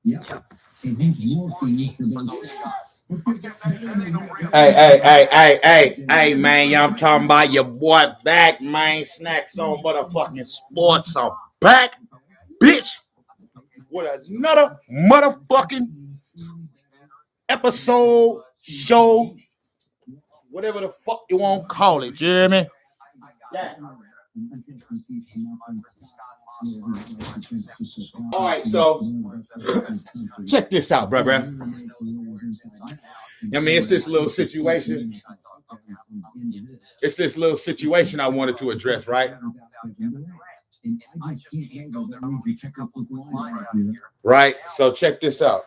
Yeah. And he's working for those shots. Hey, man, y'all talking about your boy back, man. Snacks on motherfucking sports. I'm back, bitch, with another motherfucking episode, show, whatever the fuck you want to call it, you hear me? Yeah. All right, so check this out, bro. I mean, it's this little situation. It's this little situation I wanted to address, right? Right. So check this out.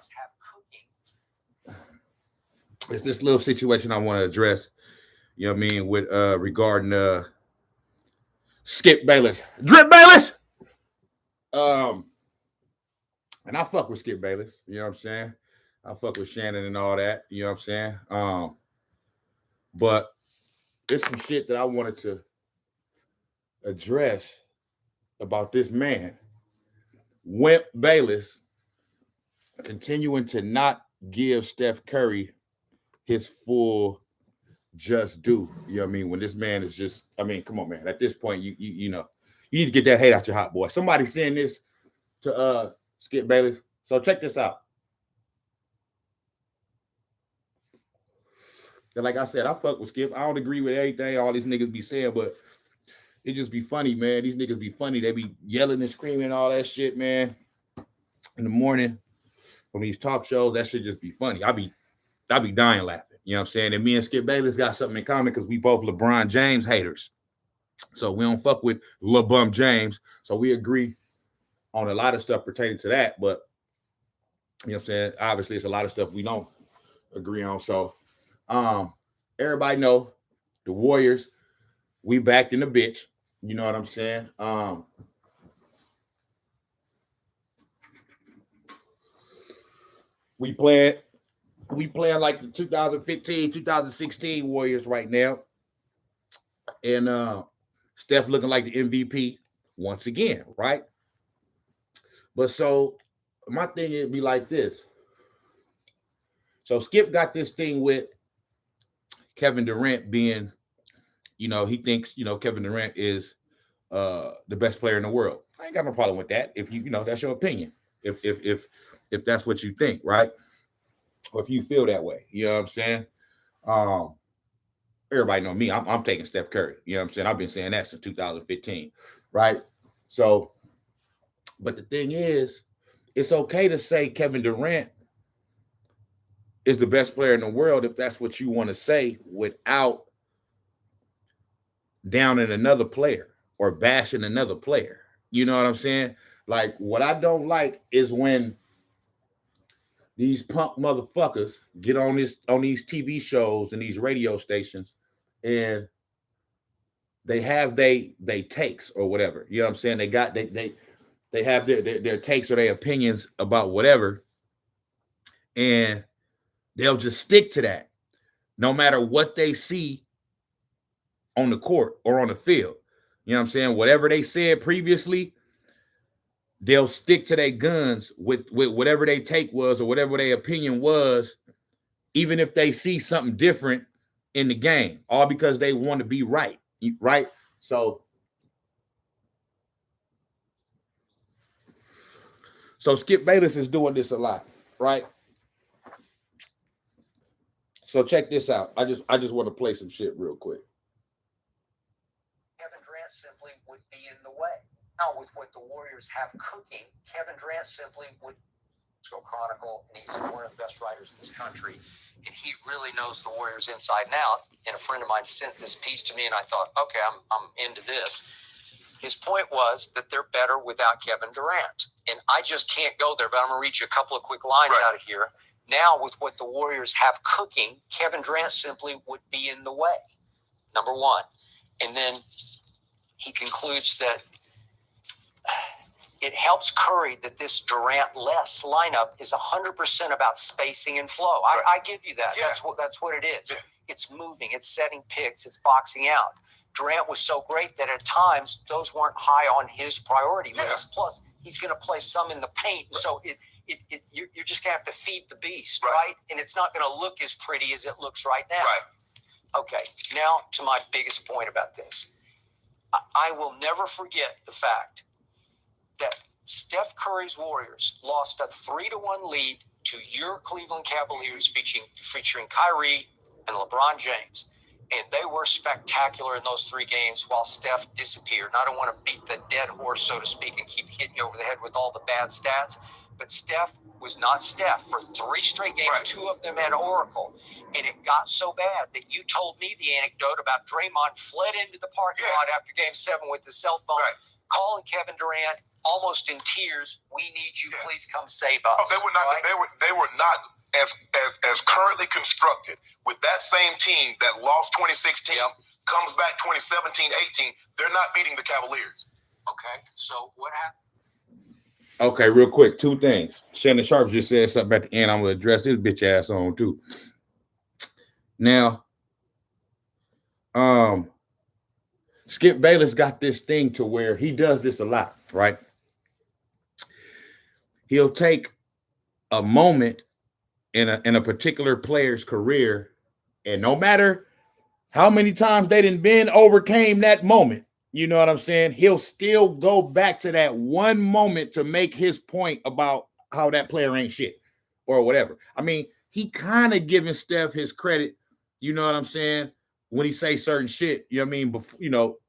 It's this little situation I want to address. You know what I mean? With regarding Skip Bayless. Drip Bayless. And I fuck with Skip Bayless, you know what I'm saying? I fuck with Shannon and all that, you know what I'm saying? But there's some shit that I wanted to address about this man, Wimp Bayless, continuing to not give Steph Curry his full just due. You know what I mean? When this man is just, I mean, come on, man. At this point, you know, you need to get that hate out your hot boy. Somebody saying this to Skip Bayless. So check this out. And like I said, I fuck with Skip. I don't agree with everything all these niggas be saying, but it just be funny, man. These niggas be funny. They be yelling and screaming and all that shit, man. In the morning on these talk shows, that shit just be funny. I be dying laughing. You know what I'm saying? And me and Skip Bayless got something in common because we both LeBron James haters. So we don't fuck with LeBum James. So we agree on a lot of stuff pertaining to that. But, you know what I'm saying? Obviously, it's a lot of stuff we don't agree on. So everybody know the Warriors, we back in the bitch. You know what I'm saying? We playing like the 2015, 2016 Warriors right now. And Steph looking like the MVP once again, right? But so my thing would be like this. So Skip got this thing with Kevin Durant being, you know, he thinks, you know, Kevin Durant is the best player in the world. I ain't got no problem with that. If you know, that's your opinion. If that's what you think, right? Or if you feel that way, you know what I'm saying? Everybody know me. I'm taking Steph Curry. You know what I'm saying? I've been saying that since 2015, right? So, but the thing is, it's okay to say Kevin Durant is the best player in the world if that's what you want to say without downing another player or bashing another player. You know what I'm saying? Like, what I don't like is when these punk motherfuckers get on these TV shows and these radio stations and they have they takes or whatever. You know what I'm saying? They have their takes or their opinions about whatever, and they'll just stick to that no matter what they see on the court or on the field. You know what I'm saying? Whatever they said previously, they'll stick to their guns with whatever they take was or whatever their opinion was, even if they see something different in the game, all because they want to be right, right? So Skip Bayless is doing this a lot, right? So check this out. I just want to play some shit real quick. Kevin Durant simply would be in the way. Now, with what the Warriors have cooking, Kevin Durant simply would go Chronicle, and he's one of the best writers in this country, and he really knows the Warriors inside and out. And a friend of mine sent this piece to me, and I thought, okay, I'm into this. His point was that they're better without Kevin Durant, and I just can't go there. But I'm gonna read you a couple of quick lines out of here. Now, with what the Warriors have cooking, Kevin Durant simply would be in the way. Number one, and then he concludes that it helps Curry that this Durant-less lineup is 100% about spacing and flow. I give you that. Yeah. That's what it is. Yeah. It's moving. It's setting picks. It's boxing out. Durant was so great that at times those weren't high on his priority list. Plus, he's going to play some in the paint. Right. So you're just gonna have to feed the beast, right? And it's not gonna look as pretty as it looks right now. Right. Okay. Now to my biggest point about this, I will never forget the fact that Steph Curry's Warriors lost a 3-1 lead to your Cleveland Cavaliers featuring Kyrie and LeBron James. And they were spectacular in those 3 games while Steph disappeared. And I don't want to beat the dead horse, so to speak, and keep hitting you over the head with all the bad stats. But Steph was not Steph for 3 straight games. Right. 2 of them had Oracle. And it got so bad that you told me the anecdote about Draymond fled into the parking lot after Game 7 with his cell phone, calling Kevin Durant almost in tears. We need you. Please come save us. Oh, they were not. Right? They were not as currently constructed with that same team that lost 2016, comes back 2017-18. They're not beating the Cavaliers. Okay, so what happened? Okay, real quick, 2 things. Shannon Sharp just said something at the end. I'm gonna address this bitch ass on too. Now, Skip Bayless got this thing to where he does this a lot, right? He'll take a moment in a particular player's career, and no matter how many times they didn't been overcame that moment, you know what I'm saying? He'll still go back to that one moment to make his point about how that player ain't shit or whatever. I mean, he kind of giving Steph his credit, you know what I'm saying? When he say certain shit, you know what I mean?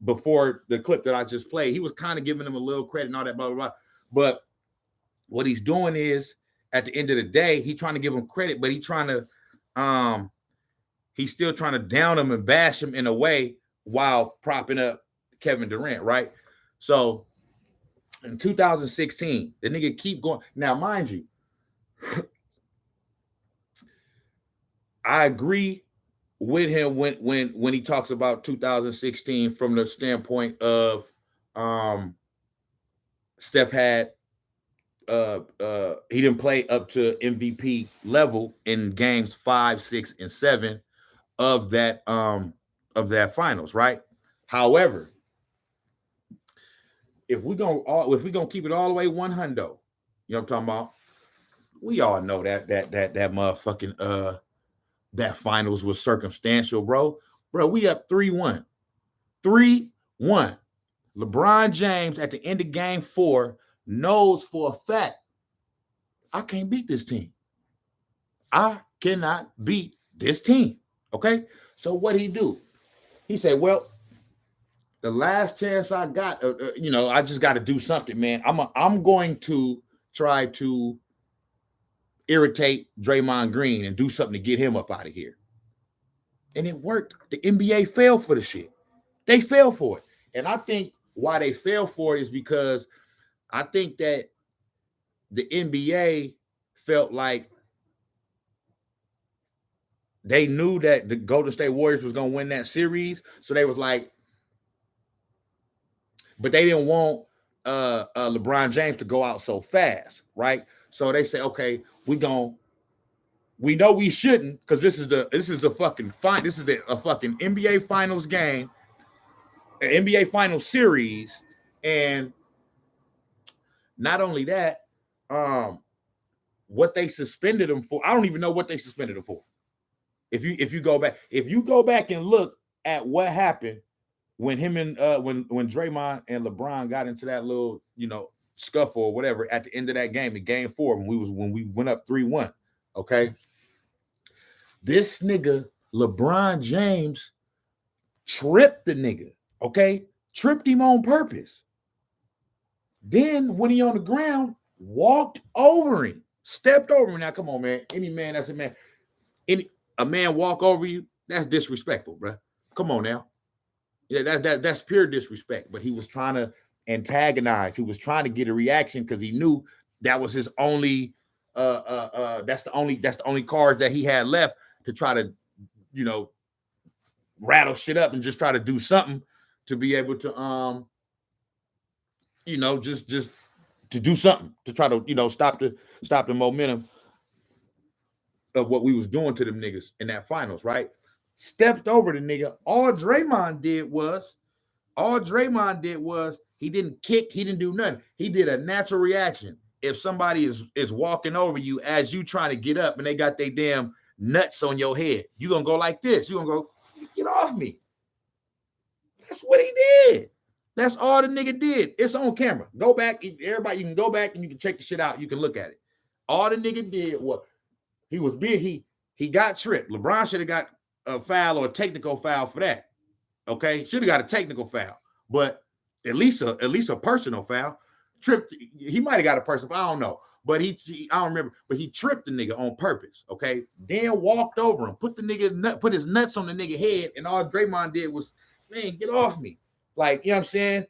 Before the clip that I just played, he was kind of giving him a little credit and all that, blah, blah, blah. But what he's doing is, at the end of the day, he's trying to give him credit, but he's still trying to down him and bash him in a way while propping up Kevin Durant, right? So in 2016, the nigga keep going. Now, mind you, I agree with him when he talks about 2016 from the standpoint of Steph had he didn't play up to MVP level in games 5, 6, and 7 of that finals, right? However, if we're gonna keep it all the way 100, you know what I'm talking about? We all know that motherfucking that finals was circumstantial, bro. Bro, we up 3-1. 3-1. LeBron James at the end of game 4 knows for a fact, I can't beat this team. I cannot beat this team. Okay? So what he do? He said, well, the last chance I got, I just got to do something, man. I'm going to try to irritate Draymond Green and do something to get him up out of here. And it worked. The NBA fell for the shit. They fell for it. And I think why they fell for it is because I think that the NBA felt like they knew that the Golden State Warriors was going to win that series. So they was like, but they didn't want LeBron James to go out so fast, right? So they say, okay, we know we shouldn't, because this is a fucking NBA Finals game, an NBA Finals series, and not only that, what they suspended him for, I don't even know what they suspended him for. If you go back and look at what happened when him and when Draymond and LeBron got into that little, scuffle or whatever at the end of that game, in game 4, when we went up 3-1. Okay. This nigga, LeBron James, tripped the nigga. Okay. Tripped him on purpose. Then when he on the ground, walked over him, stepped over him. Now, come on, man. Any man that's a man. A man walk over you, that's disrespectful, bro. Come on now. Yeah, that's pure disrespect. But he was trying to antagonize. He was trying to get a reaction because he knew that was his only that's the only card that he had left to try to, rattle shit up and just try to do something to be able to just to do something to try to, stop the momentum of what we was doing to them niggas in that finals, right? Stepped over the nigga. All Draymond did was he didn't kick, he didn't do nothing. He did a natural reaction. if somebody is walking over you as you trying to get up and they got their damn nuts on your head, you gonna go like this. You gonna go, get off me. That's what he did. That's all the nigga did. It's on camera. Go back, everybody. You can go back and you can check the shit out. You can look at it. All the nigga did was he got tripped. LeBron should have got a foul or a technical foul for that. Okay, should have got a technical foul, but at least a personal foul. Tripped. He might have got a personal foul. I don't know, but I don't remember. But he tripped the nigga on purpose. Okay, then walked over him, put his nuts on the nigga head, and all Draymond did was, man, get off me. Like, you know what I'm saying?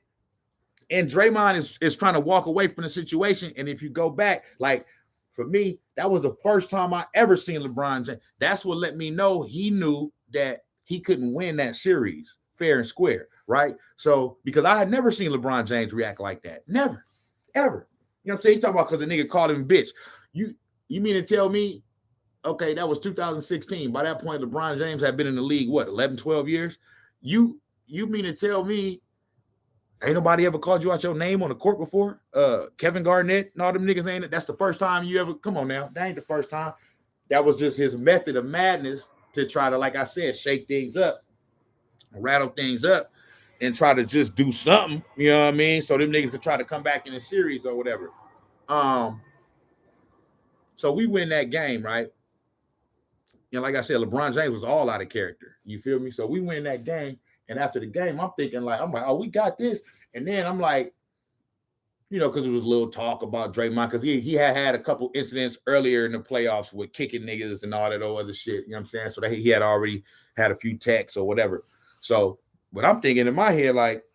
And Draymond is trying to walk away from the situation. And if you go back, like, for me, that was the first time I ever seen LeBron James. That's what let me know he knew that he couldn't win that series fair and square, right? So, because I had never seen LeBron James react like that. Never, ever. You know what I'm saying? He talking about because the nigga called him bitch. You mean to tell me, okay, that was 2016. By that point, LeBron James had been in the league, what, 11, 12 years? You mean to tell me ain't nobody ever called you out your name on the court before? Kevin Garnett and all them niggas ain't it? That's the first time you ever, come on now. That ain't the first time. That was just his method of madness to try to, like I said, shake things up, rattle things up, and try to just do something, you know what I mean? So them niggas could try to come back in the series or whatever. So we win that game, right? And like I said, LeBron James was all out of character. You feel me? So we win that game. And after the game, I'm like, oh, we got this. And then I'm like, you know, because it was a little talk about Draymond, because he had a couple incidents earlier in the playoffs with kicking niggas and all that other shit. You know what I'm saying? So that he had already had a few texts or whatever. So, but I'm thinking in my head, like,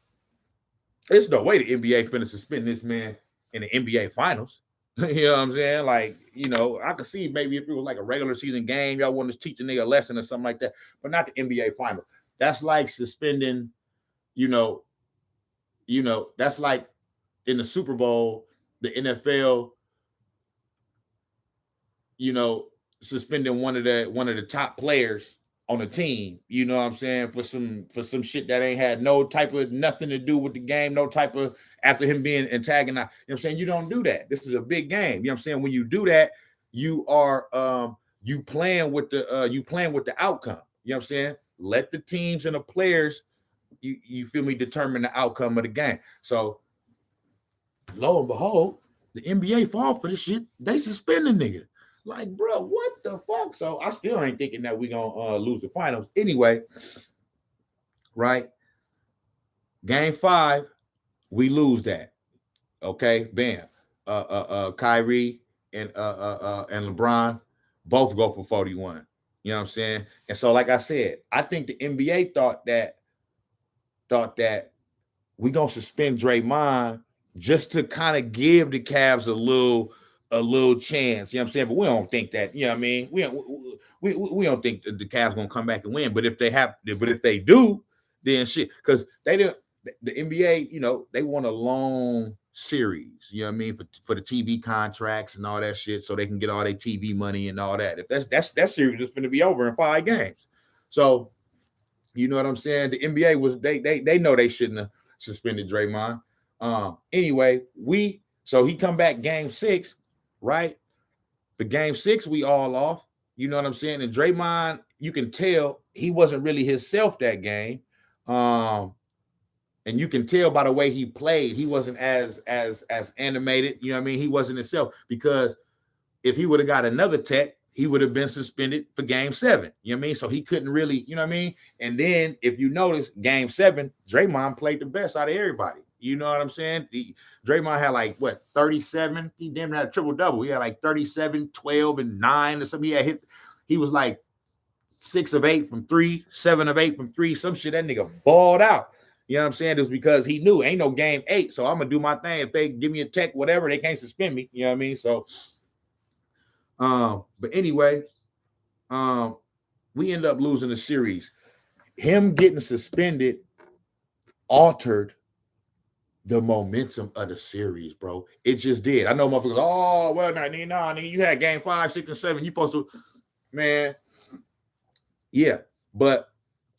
there's no way the NBA finna suspend this man in the NBA finals. You know what I'm saying? Like, you know, I could see maybe if it was like a regular season game, y'all wanted to teach a nigga a lesson or something like that, but not the NBA finals. That's like suspending, you know, that's like in the Super Bowl, the NFL, you know, suspending one of the top players on a team, you know what I'm saying, for some shit that ain't had no type of nothing to do with the game, no type of, after him being antagonized. You know what I'm saying? You don't do that. This is a big game. You know what I'm saying? When you do that, you are you playing with the outcome. You know what I'm saying? Let the teams and the players, you feel me, determine the outcome of the game. So, lo and behold, the NBA fall for this shit. They suspend the nigga. Like, bro, what the fuck? So I still ain't thinking that we gonna lose the finals. Anyway, right? Game 5, we lose that. Okay, bam. Kyrie and LeBron both go for 41. You know what I'm saying? And so, like I said, I think the NBA thought that we gonna suspend Draymond just to kind of give the Cavs a little chance. You know what I'm saying? But we don't think that. You know what I mean? We don't think that the Cavs gonna come back and win. But if they do, then shit, because they didn't. The NBA, you know, they want a long series, you know what I mean, for the TV contracts and all that shit, so they can get all their TV money and all that. If that series is going to be over in 5 games, so you know what I'm saying. The NBA was they know they shouldn't have suspended Draymond. Anyway, so he come back game 6, right? The game 6 we all off, you know what I'm saying. And Draymond, you can tell he wasn't really himself that game. And you can tell by the way he played, he wasn't as animated. You know what I mean? He wasn't himself, because if he would have got another tech, he would have been suspended for game 7. You know what I mean? So he couldn't really, you know what I mean? And then if you notice, game 7, Draymond played the best out of everybody. You know what I'm saying? Draymond had like, 37? He damn near had a triple-double. He had like 37, 12, and 9 or something. He was like 6 of 8 from 3, 7 of 8 from 3. Some shit, that nigga balled out. You know what I'm saying? It was because he knew ain't no game 8, so I'm gonna do my thing. If they give me a tech, whatever, they can't suspend me. You know what I mean? So, but anyway, we end up losing the series. Him getting suspended altered the momentum of the series, bro. It just did. I know motherfuckers. Oh well, nigga, you had game 5, 6, and 7. You supposed to, man. Yeah, but.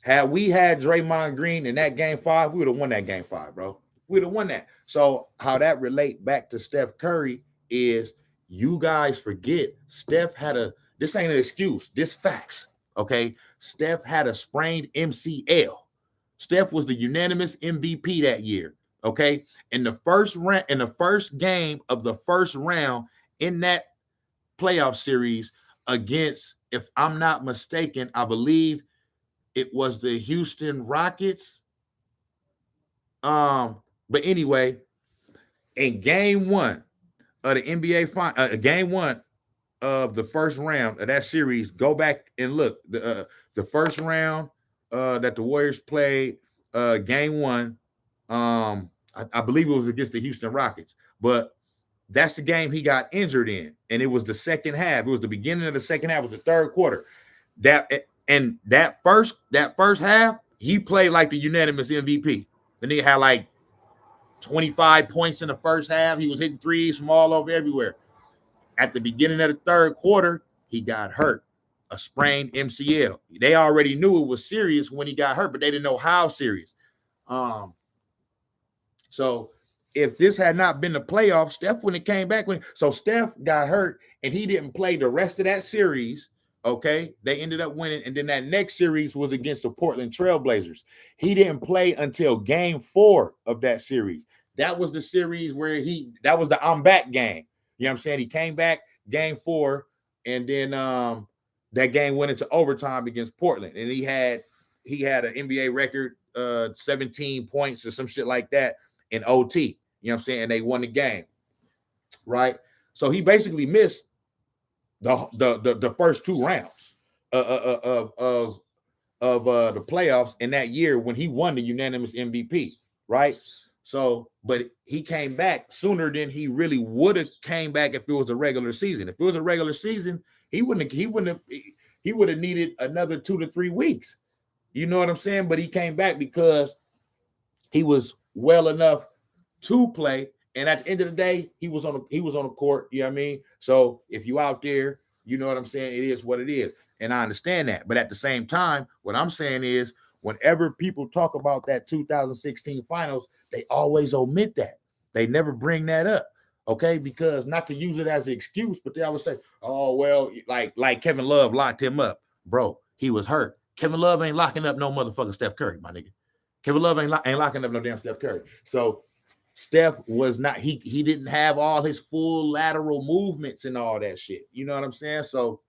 Had we had Draymond Green in that game 5, we would have won that game 5, bro. We would have won that. So how that relate back to Steph Curry is you guys forget Steph had this ain't an excuse, this facts, okay? Steph had a sprained MCL. Steph was the unanimous MVP that year, okay? In the first game of the first round in that playoff series against, if I'm not mistaken, I believe it was the Houston Rockets. But anyway, in game one of the NBA final, game one of the first round of that series, go back and look. The first round that the Warriors played, game one, I believe it was against the Houston Rockets, but that's the game he got injured in, and it was the second half. It was the beginning of the second half. It was the third quarter. That first half, he played like the unanimous MVP. The nigga had like 25 points in the first half. He was hitting threes from all over everywhere. At the beginning of the third quarter, he got hurt, a sprained MCL. They already knew it was serious when he got hurt, but they didn't know how serious. So if this had not been the playoffs, Steph wouldn't have came back. So Steph got hurt, and he didn't play the rest of that series. Okay, they ended up winning, and then that next series was against the Portland Trailblazers. He didn't play until game 4 of that series. That was the series where that was the I'm back game. You know what I'm saying? He came back game 4, and then that game went into overtime against Portland, and he had an NBA record, 17 points or some shit like that in OT. You know what I'm saying? And they won the game, right? So he basically missed the first 2 rounds of the playoffs in that year when he won the unanimous MVP, right? So, but he came back sooner than he really would have came back if it was a regular season. If it was a regular season, he would have needed another 2 to 3 weeks. You know what I'm saying? But he came back because he was well enough to play. And at the end of the day, he was on the court. You know what I mean? So if you out there, you know what I'm saying? It is what it is. And I understand that. But at the same time, what I'm saying is whenever people talk about that 2016 finals, they always omit that. They never bring that up. Okay, because not to use it as an excuse, but they always say, oh, well, like Kevin Love locked him up. Bro, he was hurt. Kevin Love ain't locking up no motherfucking Steph Curry, my nigga. Kevin Love ain't locking up no damn Steph Curry. So Steph was not, he didn't have all his full lateral movements and all that shit. You know what I'm saying? So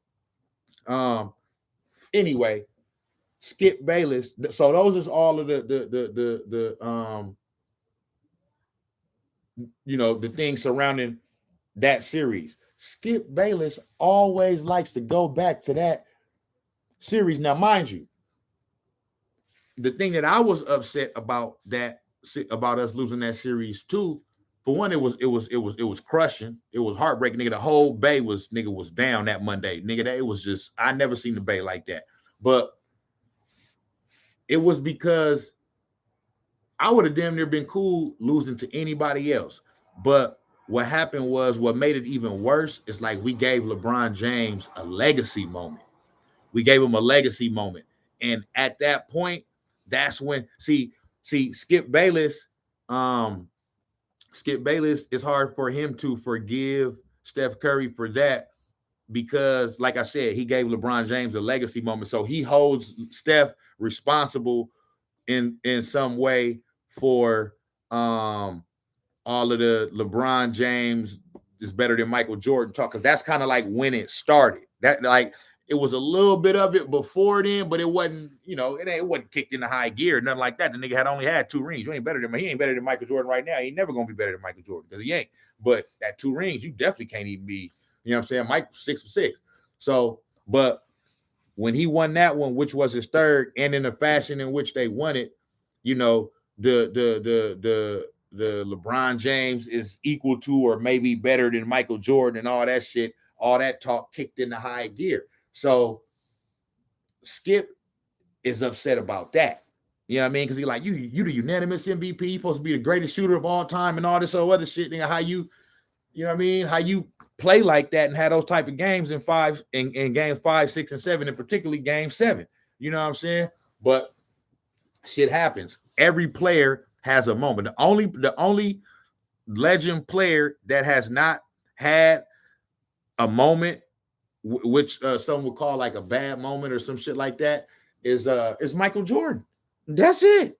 anyway, Skip Bayless. So those is all of the the things surrounding that series. Skip Bayless always likes to go back to that series. Now, mind you, the thing that I was upset about us losing that series too, for one, it was crushing. It was heartbreaking. Nigga, the whole Bay was down that Monday. Nigga, that it was just, I never seen the Bay like that. But it was because I would have damn near been cool losing to anybody else. But what happened was, what made it even worse is like we gave LeBron James a legacy moment. We gave him a legacy moment. And at that point, that's when, see, Skip Bayless, it's hard for him to forgive Steph Curry for that because, like I said, he gave LeBron James a legacy moment. So he holds Steph responsible in some way for all of the LeBron James is better than Michael Jordan talk, because that's kind of like when it started. That, like, it was a little bit of it before then, but it wasn't, it wasn't kicked into high gear, nothing like that. The nigga had only had 2 rings. He ain't better than Michael Jordan right now. He ain't never gonna be better than Michael Jordan because he ain't. But that 2 rings, you definitely can't even be, you know what I'm saying? Mike 6 for 6. So, but when he won that one, which was his third, and in the fashion in which they won it, the LeBron James is equal to or maybe better than Michael Jordan and all that shit, all that talk kicked into high gear. So Skip is upset about that. You know what I mean? Because he's like, you the unanimous MVP, you supposed to be the greatest shooter of all time and all this other shit. How you know what I mean? How you play like that and have those type of games in game 5, 6, and 7, and particularly game 7. You know what I'm saying? But shit happens. Every player has a moment. The only legend player that has not had a moment, which some would call like a bad moment or some shit like that, is Michael Jordan. That's it.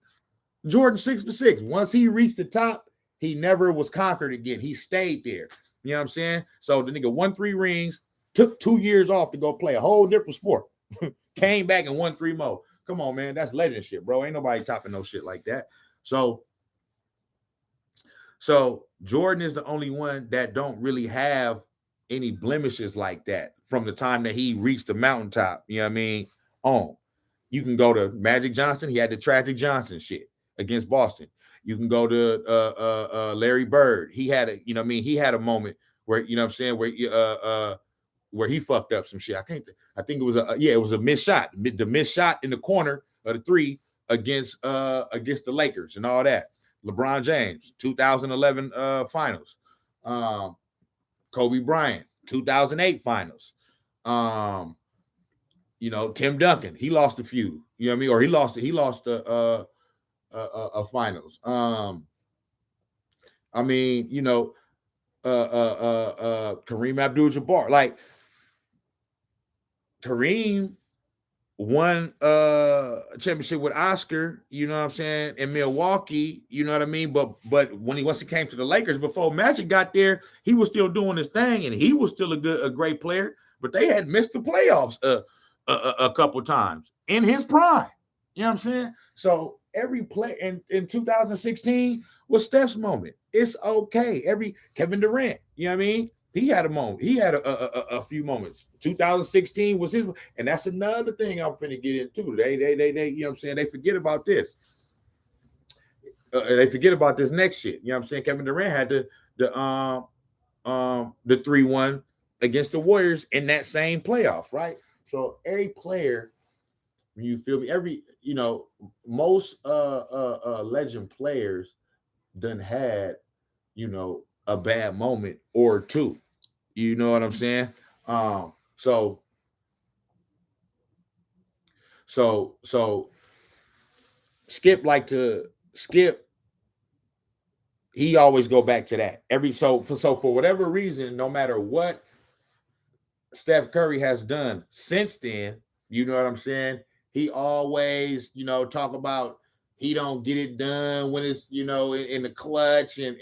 Jordan 6'6". Once he reached the top, he never was conquered again. He stayed there. You know what I'm saying? So the nigga won 3 rings, took 2 years off to go play a whole different sport, came back and won 3 more. Come on, man. That's legend shit, bro. Ain't nobody topping no shit like that. So Jordan is the only one that don't really have any blemishes like that from the time that he reached the mountaintop. You know what I mean? You can go to Magic Johnson. He had the tragic Johnson shit against Boston. You can go to Larry Bird. He had a, you know what I mean? He had a moment where, you know what I'm saying, where he fucked up some shit. I think it was it was a missed shot. The missed shot in the corner of the 3 against the Lakers and all that. LeBron James, 2011 finals. Kobe Bryant, 2008 finals. You know, Tim Duncan, he lost a few. You know what I mean? Or he lost a finals. I mean, you know, Kareem Abdul-Jabbar. Like, Kareem won a championship with Oscar, you know what I'm saying, in Milwaukee, you know what I mean? But once he came to the Lakers, before Magic got there, he was still doing his thing, and he was still a great player, but they had missed the playoffs a couple times in his prime. You know what I'm saying? So every play in 2016 was Steph's moment. It's okay. Kevin Durant, you know what I mean? He had a moment. He had a few moments. 2016 was his, and that's another thing I'm finna get into. They you know what I'm saying? They forget about this. They forget about this next shit. You know what I'm saying? Kevin Durant had the 3-1 against the Warriors in that same playoff, right? So every player, you feel me? Most legend players done had, you know, a bad moment or two. You know what I'm saying? So Skip, he always go back to that. So for whatever reason, no matter what Steph Curry has done since then, you know what I'm saying? He always, you know, talk about he don't get it done when it's, you know, in the clutch and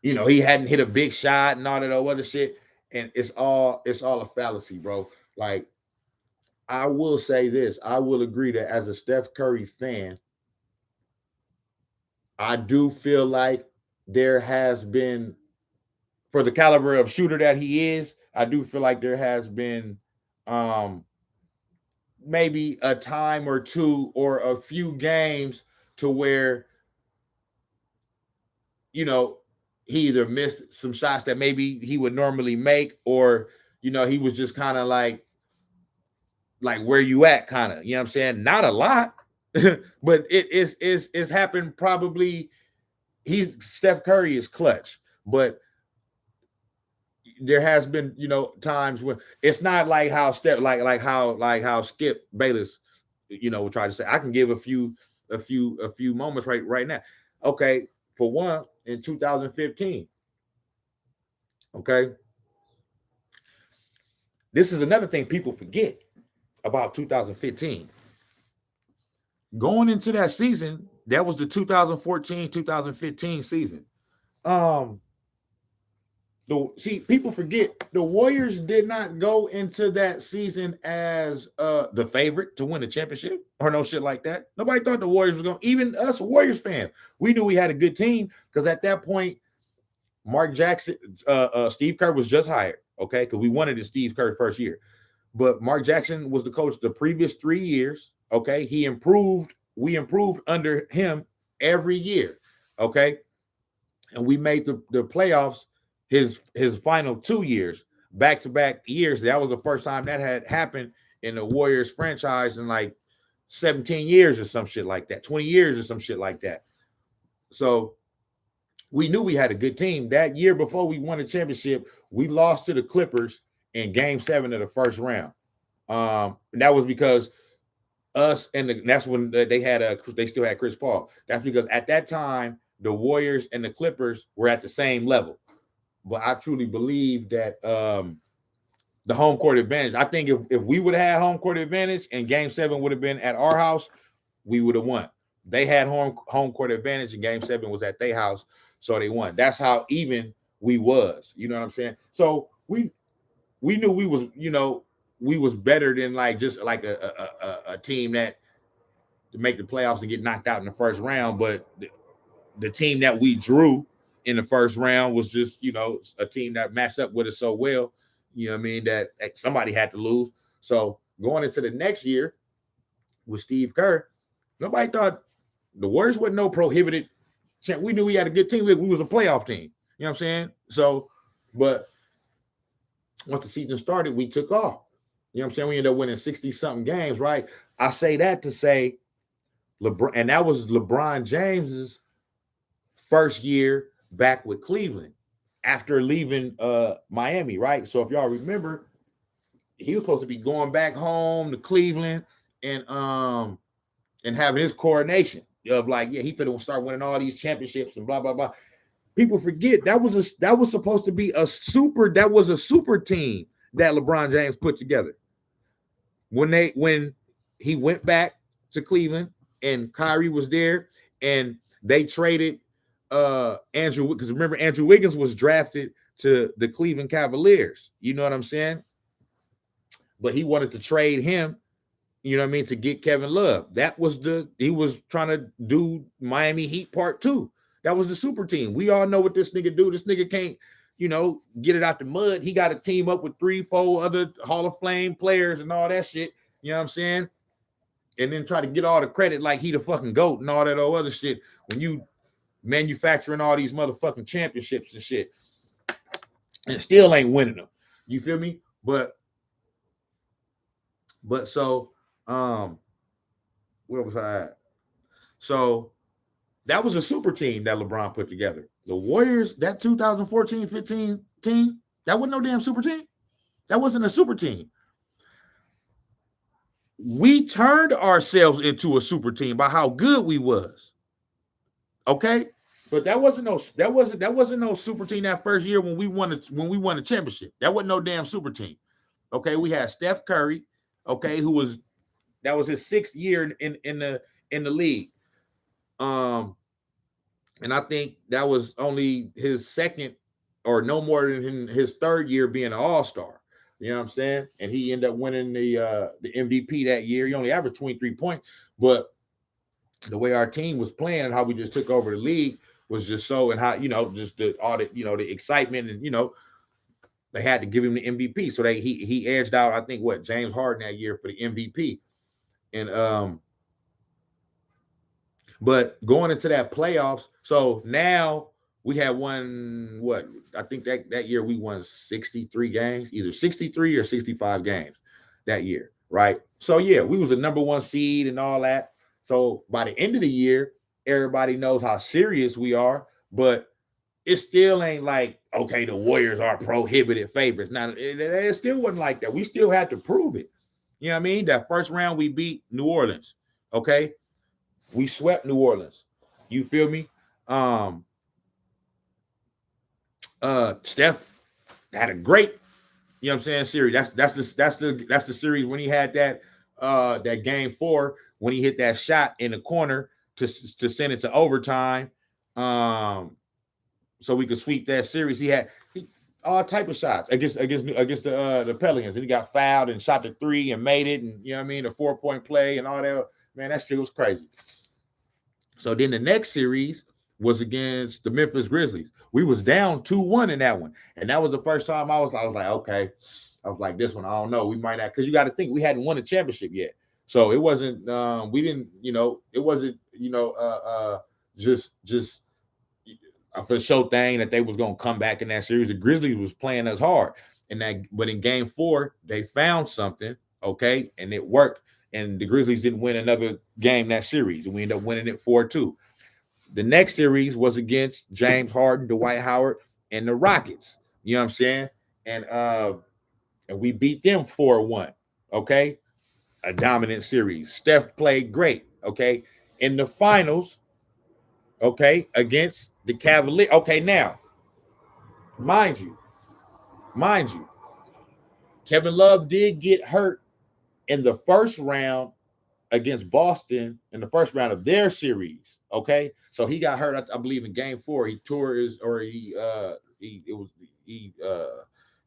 you know, he hadn't hit a big shot and all that other shit. And it's all a fallacy, bro. Like, I will say this. I will agree that as a Steph Curry fan, I do feel like there has been, for the caliber of shooter that he is, I do feel like there has been maybe a time or two or a few games to where, you know, he either missed some shots that maybe he would normally make, or, you know, he was just kind of like where you at, kind of, you know what I'm saying? Not a lot, but it's happened probably. Steph Curry is clutch, but there has been, you know, times when it's not like how Steph, like how Skip Bayless, you know, will try to say. I can give a few moments right now. Okay, for one, in 2015. Okay, this is another thing people forget about 2015. Going into that season, that was the 2014-2015 season. People forget the Warriors did not go into that season as the favorite to win the championship or no shit like that. Nobody thought the Warriors was going. Even us Warriors fans, we knew we had a good team because at that point, Mark Jackson, Steve Kerr was just hired. Okay, because we wanted in Steve Kerr first year, but Mark Jackson was the coach the previous 3 years. Okay, he improved. We improved under him every year. Okay, and we made the playoffs. His final 2 years, back-to-back years. That was the first time that had happened in the Warriors franchise in like 17 years or some shit like that, 20 years or some shit like that. So we knew we had a good team. That year before we won the championship, we lost to the Clippers in Game 7 of the first round. And that was because us and that's when they still had Chris Paul. That's because at that time, the Warriors and the Clippers were at the same level. But I truly believe that the home court advantage, I think if we would have had home court advantage and game 7 would have been at our house, we would have won. They had home court advantage and game 7 was at their house, so they won. That's how even we was. You know what I'm saying? So we knew we was, we was better than like just like a team that to make the playoffs and get knocked out in the first round. But the team that we drew in the first round was just, a team that matched up with us so well, you know what I mean, that somebody had to lose. So going into the next year with Steve Kerr, nobody thought the Warriors wasn't no prohibited. We knew we had a good team. We was a playoff team. You know what I'm saying? So, but once the season started, we took off. You know what I'm saying? We ended up winning 60-something games, right? I say that to say LeBron, and that was LeBron James's first year back with Cleveland after leaving Miami, right? So if y'all remember, he was supposed to be going back home to Cleveland and having his coronation of like, yeah, he finna start winning all these championships and blah blah blah. People forget that was supposed to be a super team that LeBron James put together. When he went back to Cleveland and Kyrie was there and they traded Andrew, because remember Andrew Wiggins was drafted to the Cleveland Cavaliers. You know what I'm saying? But he wanted to trade him, you know what I mean, to get Kevin Love. He was trying to do Miami Heat Part 2. That was the super team. We all know what this nigga do. This nigga can't, get it out the mud. He got to team up with 3-4 other Hall of Fame players and all that shit. You know what I'm saying? And then try to get all the credit like he the fucking GOAT and all that other shit. When you manufacturing all these motherfucking championships and shit and still ain't winning them. You feel me? But so, where was I at? So that was a super team that LeBron put together. The Warriors, that 2014-15 team, that wasn't no damn super team. That wasn't a super team. We turned ourselves into a super team by how good we was. Okay? But that wasn't no super team that first year when we won a championship. That wasn't no damn super team. Okay, we had Steph Curry, okay, that was his 6th year in the league. And I think that was only his 2nd or no more than his 3rd year being an all-star. You know what I'm saying? And he ended up winning the MVP that year. He only averaged 23 points, but the way our team was playing and how we just took over the league was just so, and how, just the excitement and, they had to give him the MVP. So he edged out, I think, James Harden that year for the MVP. And but going into that playoffs, so now we had won I think that year we won 63 games, either 63 or 65 games that year, right? So yeah, we was the number 1 seed and all that. So by the end of the year, everybody knows how serious we are, but it still ain't like, okay, the Warriors are prohibited favorites. Now, it still wasn't like that. We still had to prove it. You know what I mean? That first round, we beat New Orleans, okay? We swept New Orleans. You feel me? Steph had a great, you know what I'm saying, series. That's the series when he had that game 4 when he hit that shot in the corner to send it to overtime. So we could sweep that series. He had all type of shots against the Pelicans, and he got fouled and shot the 3 and made it, and you know what I mean, a 4-point play and all that. Man, that shit was crazy. So then the next series was against the Memphis Grizzlies. We was down 2-1 in that one, and that was the first time I was like, okay. I was like, this one, I don't know. We might not, because you got to think we hadn't won a championship yet, so it wasn't. We didn't, it wasn't, just for sure thing that they was gonna come back in that series. The Grizzlies was playing us hard, but in game 4 they found something, okay, and it worked. And the Grizzlies didn't win another game that series, and we ended up winning it 4-2. The next series was against James Harden, Dwight Howard, and the Rockets. You know what I'm saying? And we beat them 4-1. Okay, a dominant series. Steph played great. Okay, in the finals, okay, against the Cavaliers. Okay, now, mind you, Kevin Love did get hurt in the first round against Boston in the first round of their series. Okay, so he got hurt, I believe, in Game 4. He tore his, or his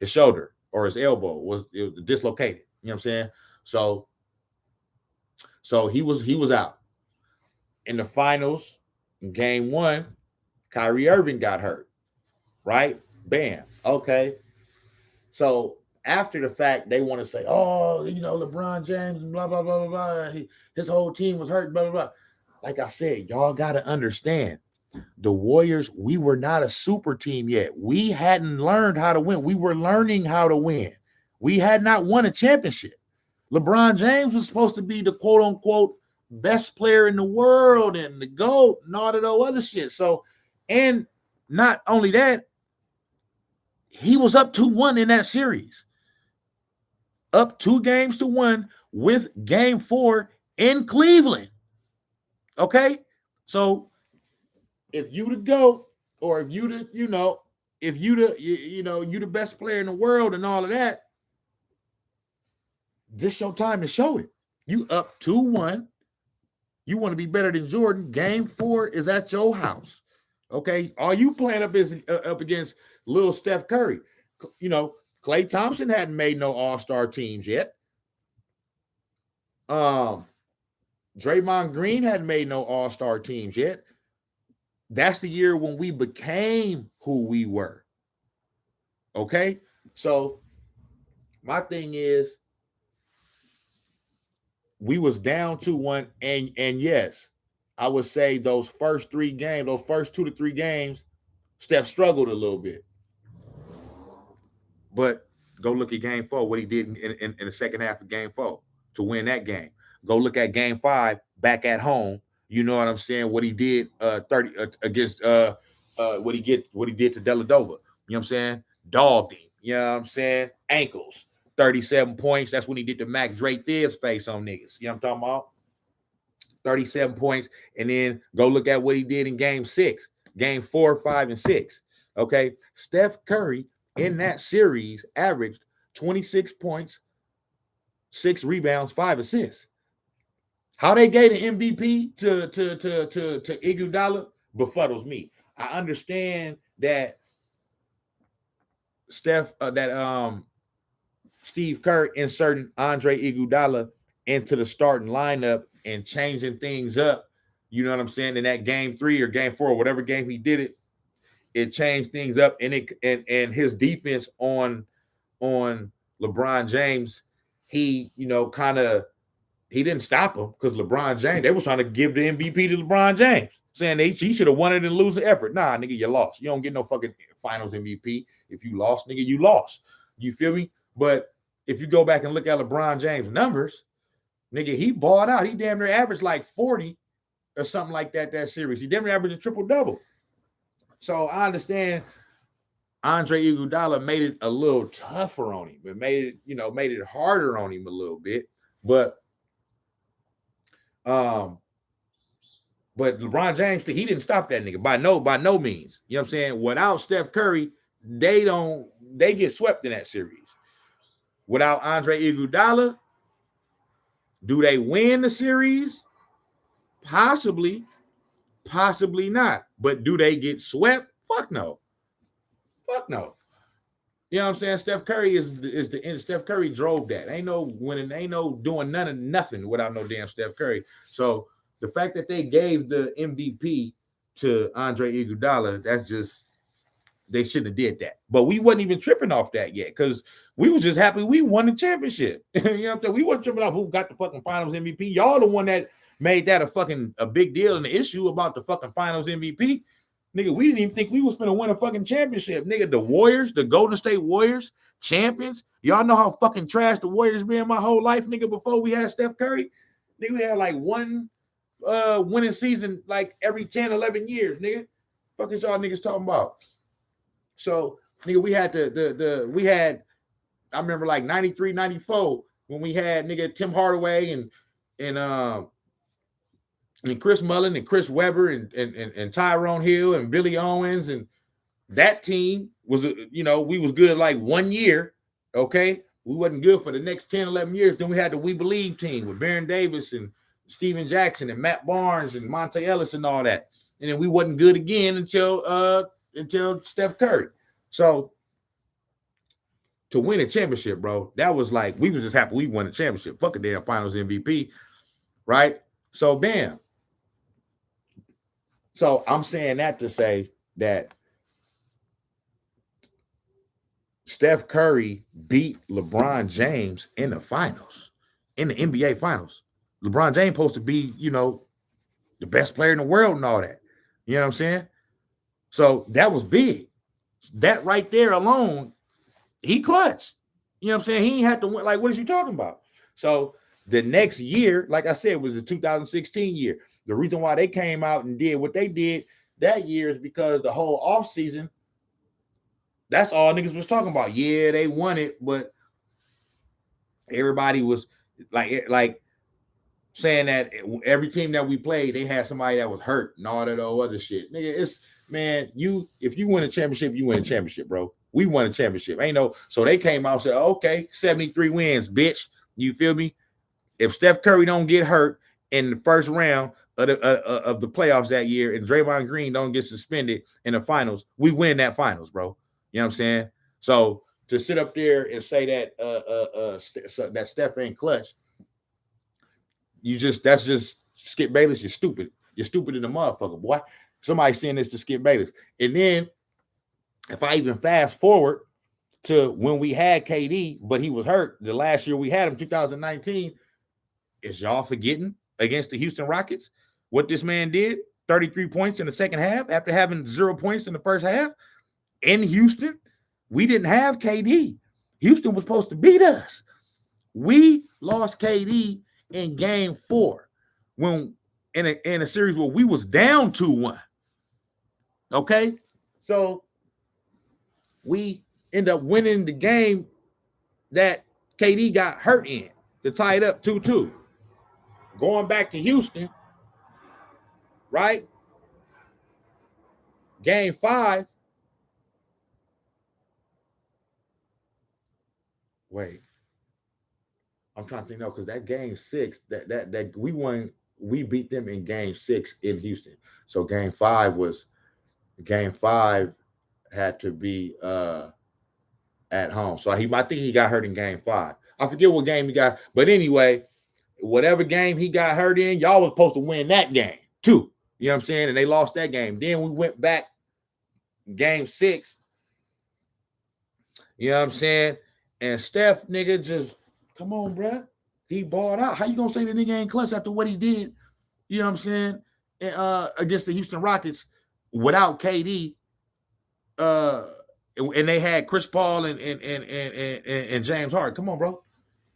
shoulder or his elbow was dislocated. You know what I'm saying? So he was out in the finals. In Game 1, Kyrie Irving got hurt. Right? Bam. Okay. So after the fact, they want to say, oh, LeBron James, blah, blah, blah, blah, blah. His whole team was hurt, blah, blah, blah. Like I said, y'all got to understand, the Warriors, we were not a super team yet. We hadn't learned how to win. We were learning how to win. We had not won a championship. LeBron James was supposed to be the quote unquote best player in the world and the GOAT and all of those other shit. So, and not only that, he was up 2-1 in that series. Up 2-1 with Game 4 in Cleveland. Okay? So if you the GOAT, or if you the, you the best player in the world and all of that, this your time to show it. You up 2-1. You want to be better than Jordan. Game 4 is at your house. Okay? All you playing up against little Steph Curry. Klay Thompson hadn't made no all-star teams yet. Draymond Green hadn't made no all-star teams yet. That's the year when we became who we were. Okay? So my thing is, we was down 2-1, and yes, I would say those first 2 to 3 games, Steph struggled a little bit. But go look at Game 4, what he did in the second half of Game 4 to win that game. Go look at Game 5 back at home. You know what I'm saying? What he did against what he did to Dellavedova. You know what I'm saying? Dogged him. You know what I'm saying? Ankles. 37 points. That's when he did the Mac Drake Thibs face on niggas. You know what I'm talking about? 37 points. And then go look at what he did in Game 6. Game 4, 5, and 6. Okay? Steph Curry in that series averaged 26 points, 6 rebounds, 5 assists. How they gave the MVP to Iguodala befuddles me. I understand that Steve Kerr inserting Andre Iguodala into the starting lineup and changing things up. You know what I'm saying? In that Game 3 or Game 4, whatever game he did it changed things up, and his defense on LeBron James, he didn't stop him, because LeBron James, they was trying to give the MVP to LeBron James, saying he should have won it and lose the effort. Nah, nigga, you lost. You don't get no fucking finals MVP. If you lost, nigga, you lost. You feel me? But if you go back and look at LeBron James' numbers, nigga, he balled out. He damn near averaged like 40 or something like that series. He damn near averaged a triple-double. So I understand Andre Iguodala made it a little tougher on him. It made it harder on him a little bit. But LeBron James, he didn't stop that nigga by no means. You know what I'm saying? Without Steph Curry, they get swept in that series. Without Andre Iguodala, do they win the series? Possibly not. But do they get swept? Fuck no. You know what I'm saying? Steph Curry Steph Curry drove that. Ain't no winning, ain't no doing nothing without no damn Steph Curry. So the fact that they gave the MVP to Andre Iguodala, that's just, they shouldn't have did that. But we wasn't even tripping off that yet, because we was just happy we won the championship. You know what I'm saying? We wasn't tripping off who got the fucking finals MVP. Y'all the one that made that a big deal and the issue about the fucking finals MVP. Nigga, we didn't even think we was finna win a fucking championship. Nigga, the Warriors, the Golden State Warriors, champions. Y'all know how fucking trash the Warriors been my whole life, nigga, before we had Steph Curry. Nigga, we had like one winning season like every 10, 11 years, nigga. Fuck is y'all niggas talking about? So, nigga, we had I remember like 93, 94 when we had nigga Tim Hardaway and and Chris Mullin and Chris Webber and Tyrone Hill and Billy Owens, and that team was, we was good like 1 year, okay? We wasn't good for the next 10, 11 years. Then we had the We Believe team with Baron Davis and Steven Jackson and Matt Barnes and Monte Ellis and all that. And then we wasn't good again until Steph Curry. So to win a championship, bro, that was like, we was just happy we won a championship. Fuck a damn finals MVP, right? So bam. So I'm saying that to say that Steph Curry beat LeBron James in the finals, in the NBA finals. LeBron James supposed to be, the best player in the world and all that. You know what I'm saying? So that was big. That right there alone, he clutched. You know what I'm saying? He ain't had to win. Like, what is you talking about? So the next year, like I said, was the 2016 year. The reason why they came out and did what they did that year is because the whole offseason, that's all niggas was talking about. Yeah, they won it, but everybody was like saying that every team that we played, they had somebody that was hurt and all that other shit. Nigga, if you win a championship, you win a championship, bro. We won a championship. So they came out and said, okay, 73 wins, bitch. You feel me? If Steph Curry don't get hurt in the first round of the playoffs that year and Draymond Green don't get suspended in the finals, we win that finals, bro. You know what I'm saying? So to sit up there and say that that Steph ain't clutch, that's just Skip Bayless. You're stupid. You're stupid in the motherfucker, boy. Somebody saying this to Skip Bayless. And then if I even fast forward to when we had KD, but he was hurt the last year we had him, 2019, is y'all forgetting against the Houston Rockets what this man did? 33 points in the second half after having 0 points in the first half. In Houston, we didn't have KD. Houston was supposed to beat us. We lost KD in game 4 when in a series where we was down 2-1. Okay? So we end up winning the game that KD got hurt in to tie it up 2-2. Going back to Houston, right? Game 5. Wait, I'm trying to think because that game 6 that we won, we beat them in game 6 in Houston. So game 5 had to be at home. So I think he got hurt in game 5. I forget what game he got, but anyway, whatever game he got hurt in, y'all was supposed to win that game too. You know what I'm saying? And they lost that game. Then we went back game 6. You know what I'm saying? And Steph, nigga, just come on, bruh. He balled out. How you gonna say the nigga ain't clutch after what he did? You know what I'm saying? Against the Houston Rockets without KD. And they had Chris Paul and James Harden. Come on, bro.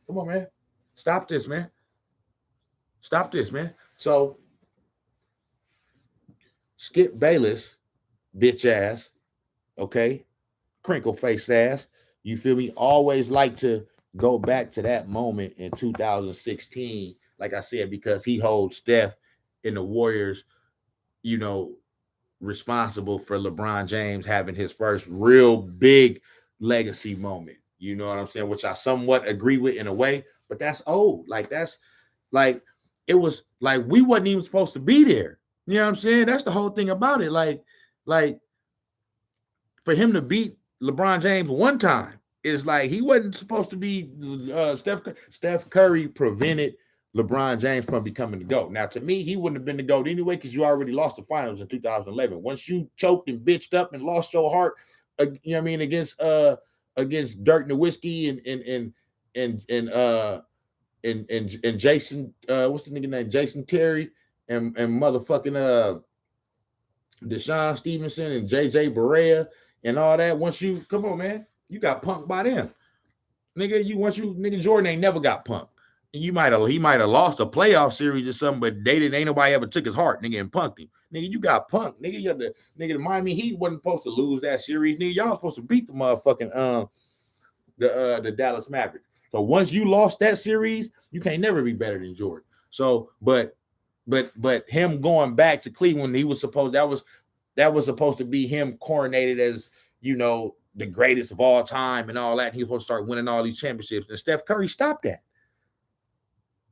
Come on, man. Stop this, man. Stop this, man. So Skip Bayless, bitch ass, okay, crinkle face ass. You feel me? Always like to go back to that moment in 2016, like I said, because he holds Steph and the Warriors, responsible for LeBron James having his first real big legacy moment. You know what I'm saying? Which I somewhat agree with in a way, but that's old. Like that's like it was like we wasn't even supposed to be there. You know what I'm saying? That's the whole thing about it. Like for him to beat LeBron James one time is like he wasn't supposed to be. Steph Curry prevented LeBron James from becoming the GOAT. Now, to me, he wouldn't have been the GOAT anyway because you already lost the finals in 2011. Once you choked and bitched up and lost your heart, you know what I mean, against Dirk Nowitzki and Jason, what's the nigga name? Jason Terry and motherfucking Deshaun Stevenson and JJ Barea and all that. Once you come on, man, you got punked by them. Nigga, Jordan ain't never got punked. And he might have lost a playoff series or something, but ain't nobody ever took his heart, nigga, and punked him. Nigga, you got punked. Nigga, the Miami Heat wasn't supposed to lose that series. Nigga, y'all supposed to beat the motherfucking the Dallas Mavericks. So once you lost that series, you can't never be better than Jordan. So, but But him going back to Cleveland, he was supposed that was supposed to be him coronated as, you know, the greatest of all time and all that. And he was supposed to start winning all these championships. And Steph Curry stopped that.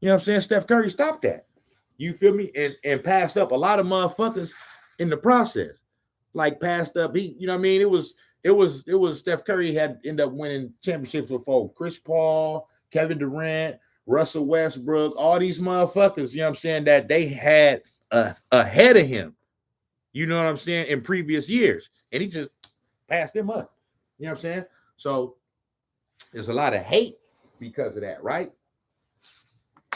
You know what I'm saying? Steph Curry stopped that. You feel me? And passed up a lot of motherfuckers in the process. Like passed up, you know what I mean? It was Steph Curry had ended up winning championships before Chris Paul, Kevin Durant, Russell Westbrook, all these motherfuckers, you know what I'm saying, that they had ahead of him, you know what I'm saying, in previous years. And he just passed them up. You know what I'm saying? So there's a lot of hate because of that, right?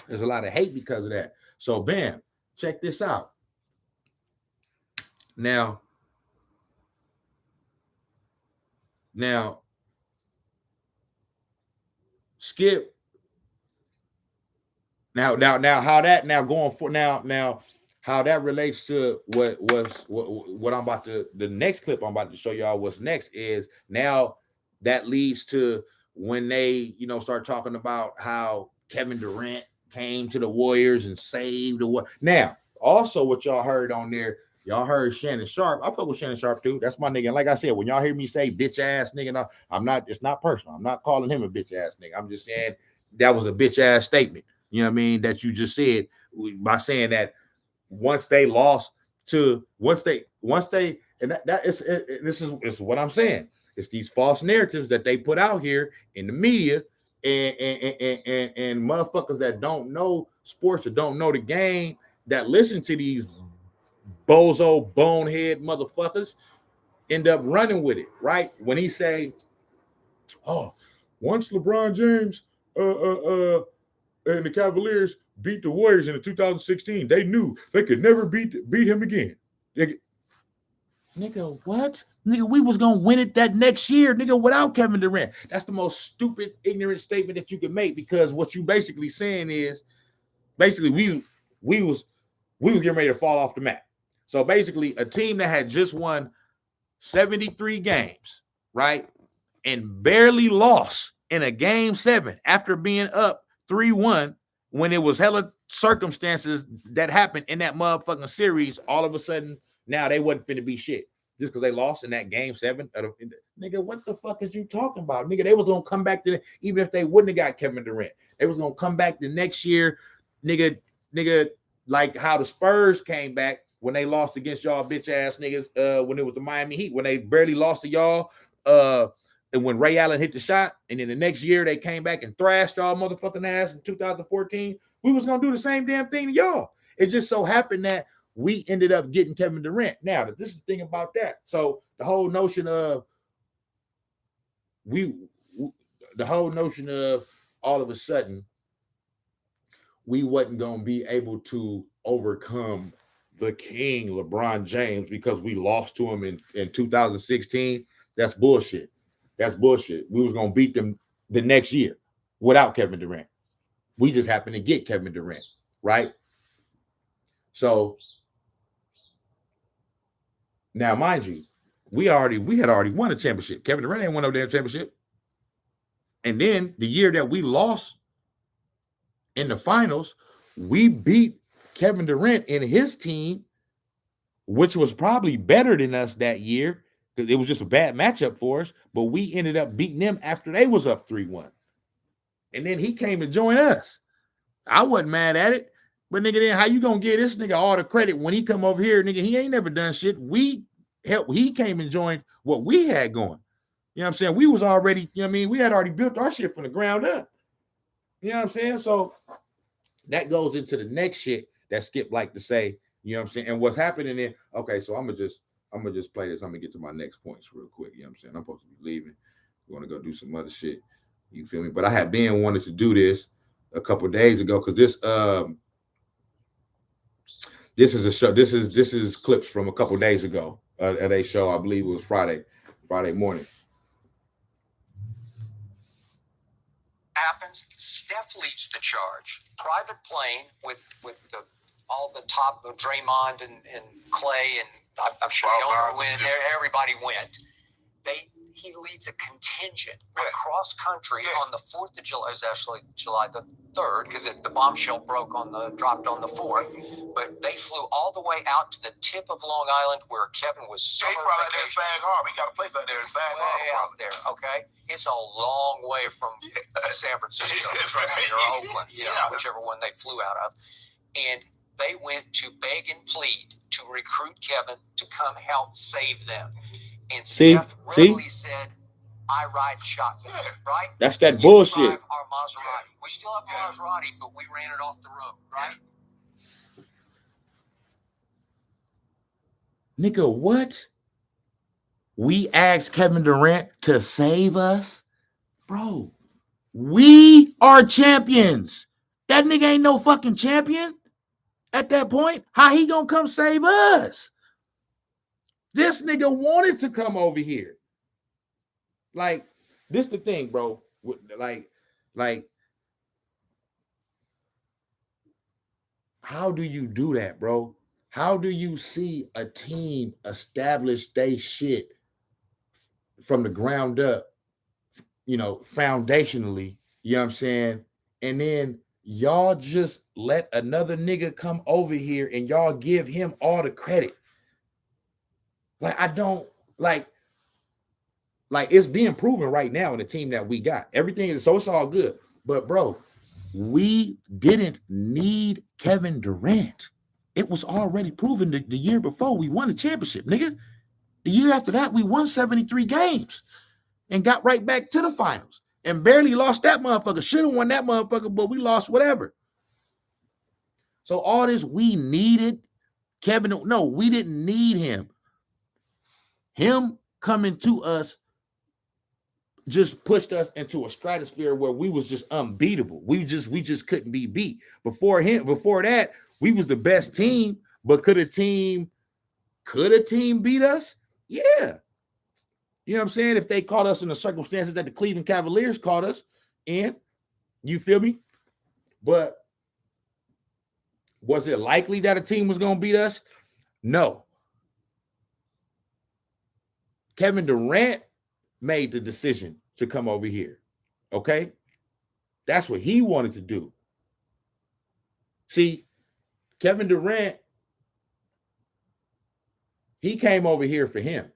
There's a lot of hate because of that. So, bam, check this out. Now, Skip. Now how that now going for now how that relates to what I'm about to, the next clip I'm about to show y'all what's next is now that leads to when they, you know, start talking about how Kevin Durant came to the Warriors and saved the Warriors. Now, also what y'all heard on there, y'all heard Shannon Sharp. I fuck with Shannon Sharp too. That's my nigga. And like I said, when y'all hear me say bitch ass nigga, I'm not, it's not personal. I'm not calling him a bitch ass nigga. I'm just saying that was a bitch ass statement. You know what I mean? That you just said by saying that once they lost to and that is this is what I'm saying. It's these false narratives that they put out here in the media and motherfuckers that don't know sports or don't know the game that listen to these bozo bonehead motherfuckers end up running with it, right? When he say, "Oh, once LeBron James and the Cavaliers beat the Warriors in 2016, they knew they could never beat him again." Nigga, what? Nigga, we was gonna win it that next year, nigga, without Kevin Durant. That's the most stupid, ignorant statement that you can make, because what you basically saying is, basically we was getting ready to fall off the map. So basically, a team that had just won 73 games, right, and barely lost in a game 7 after being up 3-1, when it was hella circumstances that happened in that motherfucking series, all of a sudden now they wasn't finna be shit just because they lost in that game 7. Nigga, what the fuck is you talking about? Nigga, they was gonna come back to even if they wouldn't have got Kevin Durant, they was gonna come back the next year, nigga, like how the Spurs came back when they lost against y'all bitch ass niggas when it was the Miami Heat, when they barely lost to y'all and when Ray Allen hit the shot, and then the next year they came back and thrashed y'all motherfucking ass in 2014. We was gonna do the same damn thing to y'all. It just so happened that we ended up getting Kevin Durant. Now, this is the thing about that. So the whole notion of all of a sudden we wasn't gonna be able to overcome the king LeBron James because we lost to him in 2016. That's bullshit. That's bullshit. We was gonna beat them the next year without Kevin Durant. We just happened to get Kevin Durant, right? So now, mind you, we had already won a championship. Kevin Durant ain't won no damn championship. And then the year that we lost in the finals, we beat Kevin Durant and his team, which was probably better than us that year, because it was just a bad matchup for us, but we ended up beating them after they was up 3-1. And then he came to join us. I wasn't mad at it, but nigga, then how you gonna give this nigga all the credit when he come over here, nigga? He ain't never done shit. He came and joined what we had going. You know what I'm saying? We was already, you know what I mean? We had already built our shit from the ground up. You know what I'm saying? So that goes into the next shit that Skip like to say, you know what I'm saying? And what's happening there, okay, so I'm gonna just play this. I'm gonna get to my next points real quick. You know what I'm saying? I'm supposed to be leaving. We're gonna go do some other shit. You feel me? But I had been wanted to do this a couple days ago because this is a show. This is clips from a couple days ago at a show. I believe it was Friday morning. Happens. Steph leads the charge. Private plane with all the top of Draymond and Clay, and I'm sure Yoner went there. Everybody went. He leads a contingent across country on the 4th of July. It was actually July the 3rd because the bombshell dropped on the 4th. But they flew all the way out to the tip of Long Island where Kevin was Jay summer probably out there in vacation. Sag Harbor. He got a place out there in Sag Way Harbor. out there, okay? It's a long way from San Francisco, trust me, or Oakland, whichever one they flew out of. And they went to beg and plead to recruit Kevin to come help save them. And Steph really said, I ride shotgun, right? That's that you bullshit. Drive our Maserati. We still have Maserati, but we ran it off the road, right? Nigga, what? We asked Kevin Durant to save us? Bro, we are champions. That nigga ain't no fucking champion at that point. How he gonna come save us? This nigga wanted to come over here. Like, this the thing, bro. Like, how do you do that, bro? How do you see a team establish they shit from the ground up, you know, foundationally, you know what I'm saying? And then y'all just let another nigga come over here and y'all give him all the credit. Like, I don't, like it's being proven right now in the team that we got. Everything is, so it's all good. But, bro, we didn't need Kevin Durant. It was already proven the year before we won the championship, nigga. The year after that, we won 73 games and got right back to the finals and barely lost that motherfucker. Should have won that motherfucker, but we lost whatever. So all this, we needed Kevin. No, we didn't need him. Him coming to us just pushed us into a stratosphere where we was just unbeatable. We just couldn't be beat. Before that, we was the best team, but could a team beat us? Yeah. You know what I'm saying? If they caught us in the circumstances that the Cleveland Cavaliers caught us in, you feel me? But was it likely that a team was going to beat us? No. Kevin Durant made the decision to come over here. Okay? That's what he wanted to do. See, Kevin Durant, he came over here for him.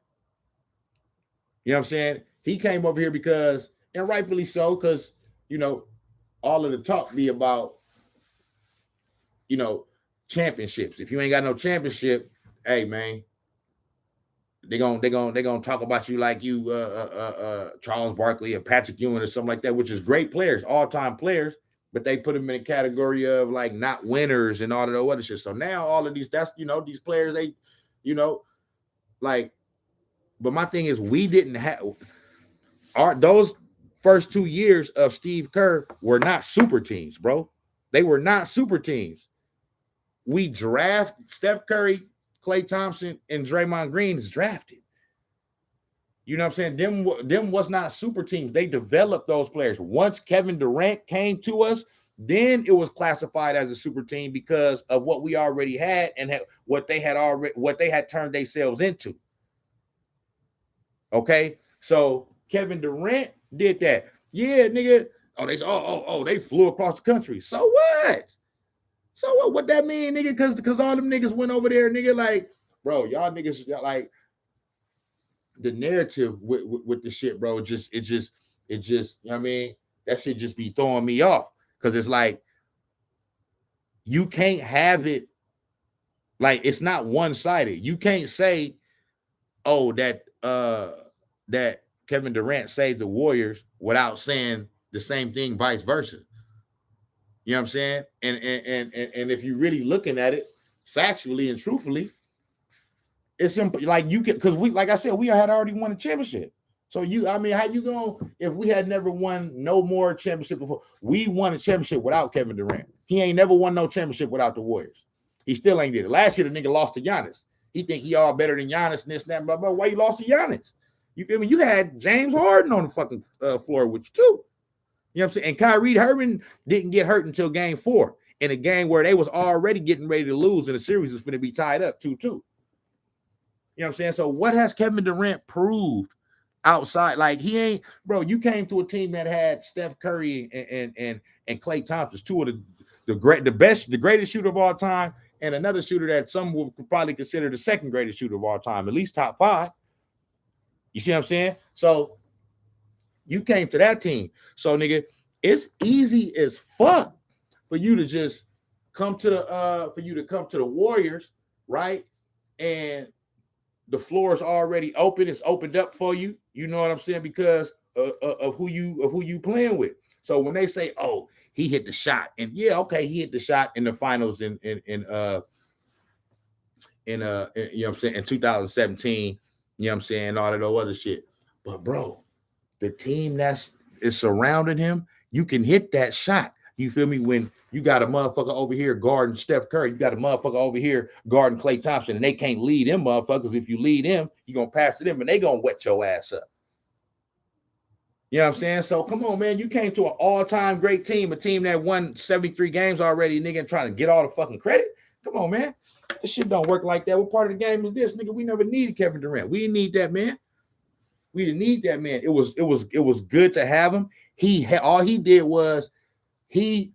You know what I'm saying? He came over here because, and rightfully so, because, you know, all of the talk be about, you know, championships. If you ain't got no championship, hey, man, they're gonna talk about you like you Charles Barkley or Patrick Ewing or something like that, which is great players, all-time players, but they put them in a category of like not winners and all of the other shit. So now all of these, that's, you know, these players, they, you know, like, but my thing is, we didn't have those first 2 years of Steve Kerr were not super teams, bro. They were not super teams. We draft Steph Curry, Klay Thompson, and Draymond Green is drafted. You know what I'm saying? Them was not super teams. They developed those players. Once Kevin Durant came to us, then it was classified as a super team because of what we already had and what they had turned themselves into. Okay, so Kevin Durant did that. Yeah, nigga. They flew across the country. So what? So what that mean, nigga? Because all them niggas went over there, nigga. Like, bro, y'all niggas like the narrative with the shit, bro. It just, you know what I mean? That shit just be throwing me off because it's like you can't have it. Like, it's not one-sided. You can't say, oh, that Kevin Durant saved the Warriors without saying the same thing, vice versa. You know what I'm saying? And if you're really looking at it factually and truthfully, it's simple. Like, you can, because we, like I said, we had already won a championship. So how you going, if we had never won no more championship before? We won a championship without Kevin Durant. He ain't never won no championship without the Warriors. He still ain't did it. Last year, the nigga lost to Giannis. He think he all better than Giannis and this and that, blah, blah. Why you lost to Giannis? You feel me? You had James Harden on the fucking floor with you too. You know what I'm saying? And Kyrie Irving didn't get hurt until game 4 in a game where they was already getting ready to lose and the series was going to be tied up 2-2. You know what I'm saying? So what has Kevin Durant proved outside? Like, he ain't, bro, you came to a team that had Steph Curry and Klay Thompson, two of the greatest shooter of all time, and another shooter that some would probably consider the second greatest shooter of all time, at least top 5. You see what I'm saying? So you came to that team. So nigga, it's easy as fuck for you to just come to the Warriors, right? And the floor is already open. It's opened up for you. You know what I'm saying? Because of who you playing with. So when they say, "Oh, he hit the shot," and yeah, okay, he hit the shot in the finals in you know what I'm saying, in 2017. You know what I'm saying, all that other shit. But bro, the team is surrounding him, you can hit that shot. You feel me? When you got a motherfucker over here guarding Steph Curry, you got a motherfucker over here guarding Klay Thompson, and they can't lead them motherfuckers. If you lead them, you're going to pass to them, and they going to wet your ass up. You know what I'm saying? So come on, man. You came to an all-time great team, a team that won 73 games already, nigga, and trying to get all the fucking credit. Come on, man. This shit don't work like that. What part of the game is this, nigga? We never needed Kevin Durant. We didn't need that, man. We didn't need that, man. It was good to have him. All he did was he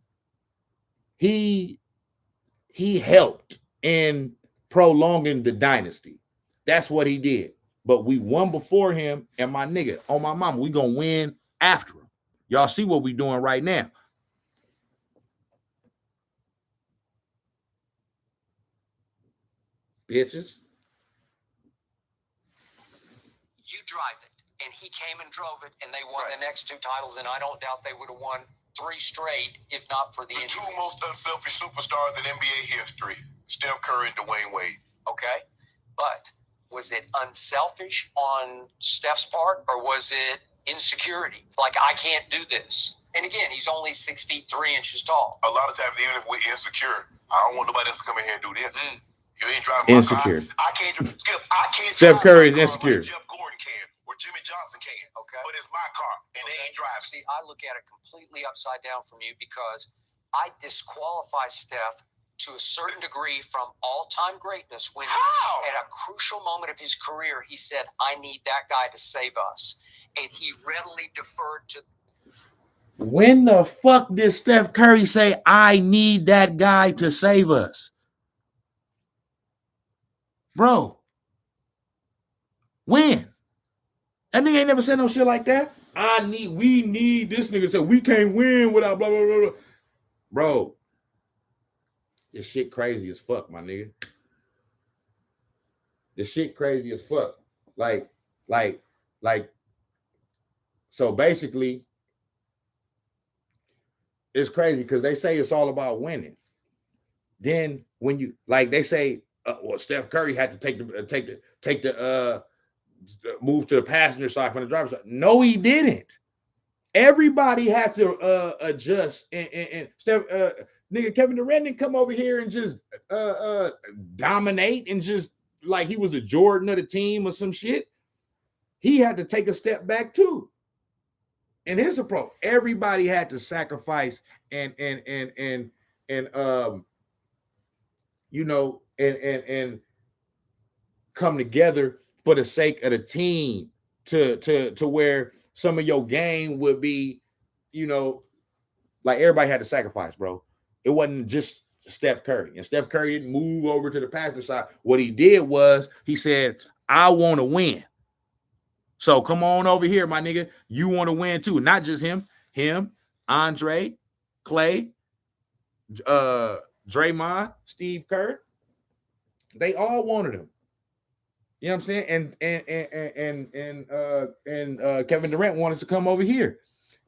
helped in prolonging the dynasty. That's what he did. But we won before him, and my nigga, on my mama, we gonna win after him. Y'all see what we doing right now. Bitches. You drive it. And he came and drove it, and they won the next 2 titles, and I don't doubt they would have won 3 straight if not for the two injuries. most unselfish superstars in NBA history, Steph Curry and Dwayne Wade. Okay, but was it unselfish on Steph's part, or was it insecurity? Like, I can't do this. And again, he's only 6 feet 3 inches tall. A lot of times, even if we're insecure, I don't want nobody else to come in here and do this. You ain't driving insecure. my car. I can't. Skip. I can't. Steph Curry is insecure. Like Jeff Gordon can, or Jimmy Johnson can. Okay. But it's my car, and they ain't driving. See, I look at it completely upside down from you, because I disqualify Steph to a certain degree from all-time greatness when at a crucial moment of his career, he said, "I need that guy to save us." And he readily deferred to. When the fuck did Steph Curry say, "I need that guy to save us"? Bro, when? That nigga ain't never said no shit like that. We need this nigga to say we can't win without blah, blah, blah, blah. Bro, this shit crazy as fuck, my nigga. This shit crazy as fuck. Like, so basically, it's crazy because they say it's all about winning. Then when you, like, they say, well, Steph Curry had to take the move to the passenger side from the driver's side. No, he didn't. Everybody had to adjust. And Steph, nigga, Kevin Durant didn't come over here and just dominate and just like he was a Jordan of the team or some shit. He had to take a step back too. And his approach, everybody had to sacrifice and you know, and come together for the sake of the team to where some of your game would be, you know, like everybody had to sacrifice, bro. It wasn't just Steph Curry. And Steph Curry didn't move over to the passenger side. What he did was he said, "I want to win. So come on over here, my nigga. You want to win too." Not just him, Andre, Klay, Draymond, Steve Kerr. They all wanted him. You know what I'm saying? And Kevin Durant wanted to come over here.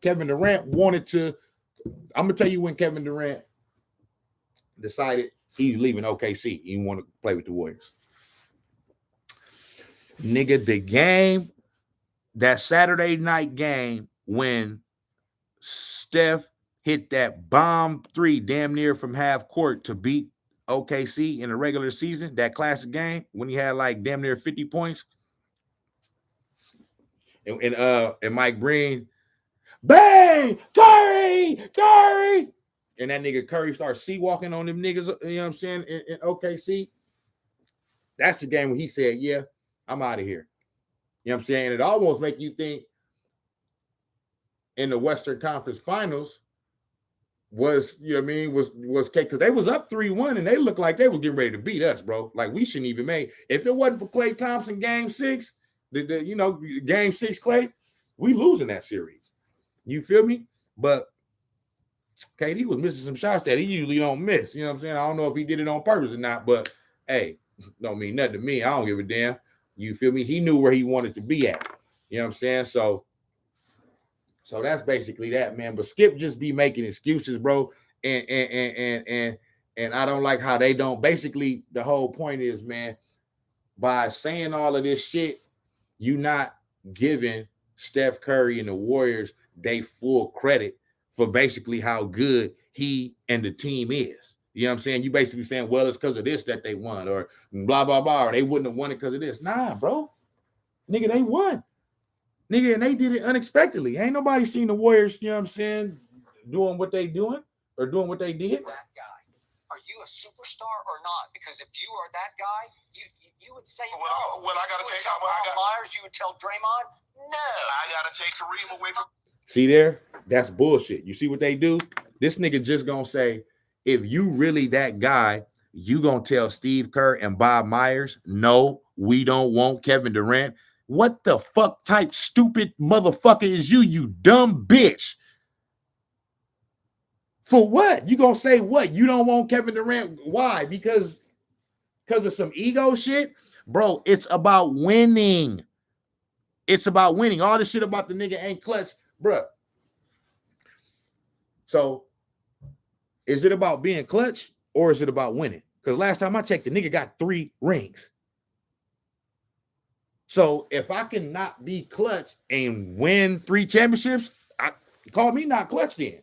Kevin Durant wanted to. I'm gonna tell you when Kevin Durant decided he's leaving OKC. He want to play with the Warriors. Nigga, the game, that Saturday night game when Steph hit that bomb 3 damn near from half court to beat OKC in the regular season, that classic game when he had like damn near 50 points. And Mike Breen, bang, Curry. And that nigga Curry starts sea-walking on them niggas, you know what I'm saying, in OKC. That's the game when he said, "Yeah, I'm out of here." You know what I'm saying? It almost make you think in the Western Conference Finals, was, you know what I mean, was because they was up 3-1 and they looked like they was getting ready to beat us, bro. Like we shouldn't even make. If it wasn't for Klay Thompson game 6, game 6 Klay, we losing that series. You feel me? But KD was missing some shots that he usually don't miss. You know what I'm saying? I don't know if he did it on purpose or not, but hey, don't mean nothing to me. I don't give a damn. You feel me? He knew where he wanted to be at. You know what I'm saying? So that's basically that, man. But Skip just be making excuses, bro. And I don't like how they don't. Basically, the whole point is, man, by saying all of this shit, you not giving Steph Curry and the Warriors they full credit for basically how good he and the team is. You know what I'm saying? You basically saying, well, it's because of this that they won, or blah, blah, blah, or they wouldn't have won it because of this. Nah, bro. Nigga, they won. Nigga, and they did it unexpectedly. Ain't nobody seen the Warriors, you know what I'm saying, doing what they doing or doing what they did. That guy. Are you a superstar or not? Because if you are that guy, you would say no. Well, I got to take Myers, you would tell Draymond, no. I got to take Kareem away from. See there? That's bullshit. You see what they do? This nigga just gonna say, if you really that guy, you gonna tell Steve Kerr and Bob Myers, no, we don't want Kevin Durant. What the fuck type stupid motherfucker is you, you dumb bitch? For what? You gonna say what? You don't want Kevin Durant? Why? Because of some ego shit? Bro, it's about winning. It's about winning. All this shit about the nigga ain't clutch, bro. So, is it about being clutch or is it about winning? Because last time I checked, the nigga got 3 rings. So if I can not be clutch and win 3 championships, call me not clutch then.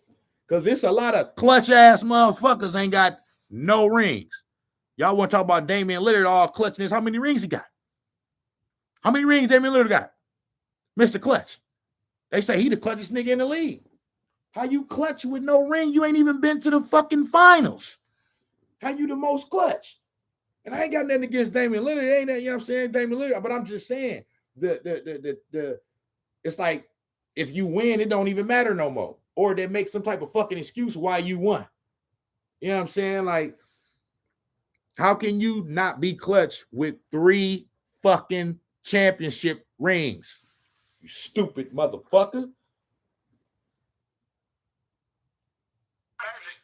Because there's a lot of clutch ass motherfuckers ain't got no rings. Y'all want to talk about Damian Lillard all clutchness? How many rings he got? How many rings Damian Lillard got? Mr. Clutch. They say he the clutchest nigga in the league. How you clutch with no ring? You ain't even been to the fucking finals. How you the most clutch? And I ain't got nothing against Damian Lillard. Ain't that, you know what I'm saying? Damian Lillard. But I'm just saying, it's like if you win, it don't even matter no more. Or they make some type of fucking excuse why you won. You know what I'm saying? Like, how can you not be clutch with 3 fucking championship rings? You stupid motherfucker.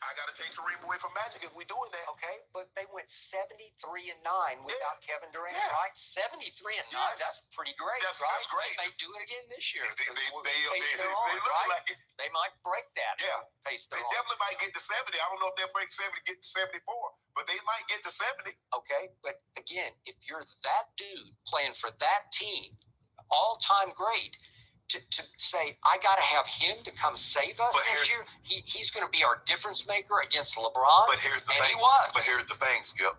I got to take Kareem away from Magic if we doing that. Okay, but they went 73-9 without Kevin Durant, right? 73-9. Yes. That's pretty great, That's right? great. They may do it again this year. They because look right? like it. They might break that. Yeah. Pace They their own. definitely might get to 70. I don't know if they'll break 70, get to 74, but they might get to 70. Okay, but again, if you're that dude playing for that team, all-time great, to say, I got to have him to come save us this year, he's going to be our difference maker against LeBron. But here's the thing. He was. But here's the thing, Skip.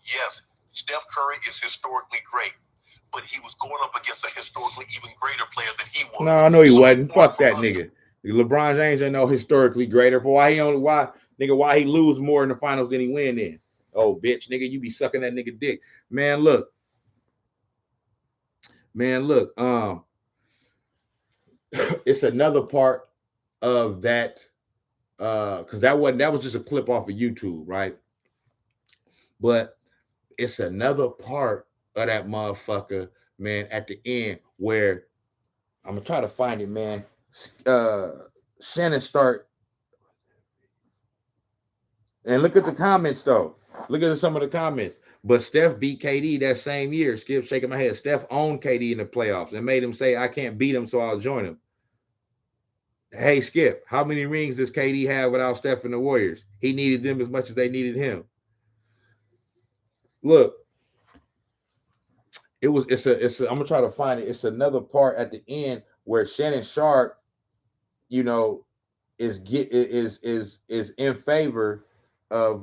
Yes, Steph Curry is historically great, but he was going up against a historically even greater player than he was. No, I know he wasn't. Fuck that nigga. LeBron James ain't no historically greater. For why he lose more in the finals than he win in? Oh, bitch, nigga, you be sucking that nigga dick. Man, look. It's another part of that, because that was just a clip off of YouTube, right? But it's another part of that motherfucker, man, at the end where I'm gonna try to find it, man. Shannon Stark, and look at the comments though. Look at some of the comments. But Steph beat KD that same year. Skip shaking my head. Steph owned KD in the playoffs and made him say, I can't beat him, so I'll join him. Hey, Skip, how many rings does KD have without Steph and the Warriors? He needed them as much as they needed him. Look, I'm gonna try to find it. It's another part at the end where Shannon Sharp, you know, is in favor of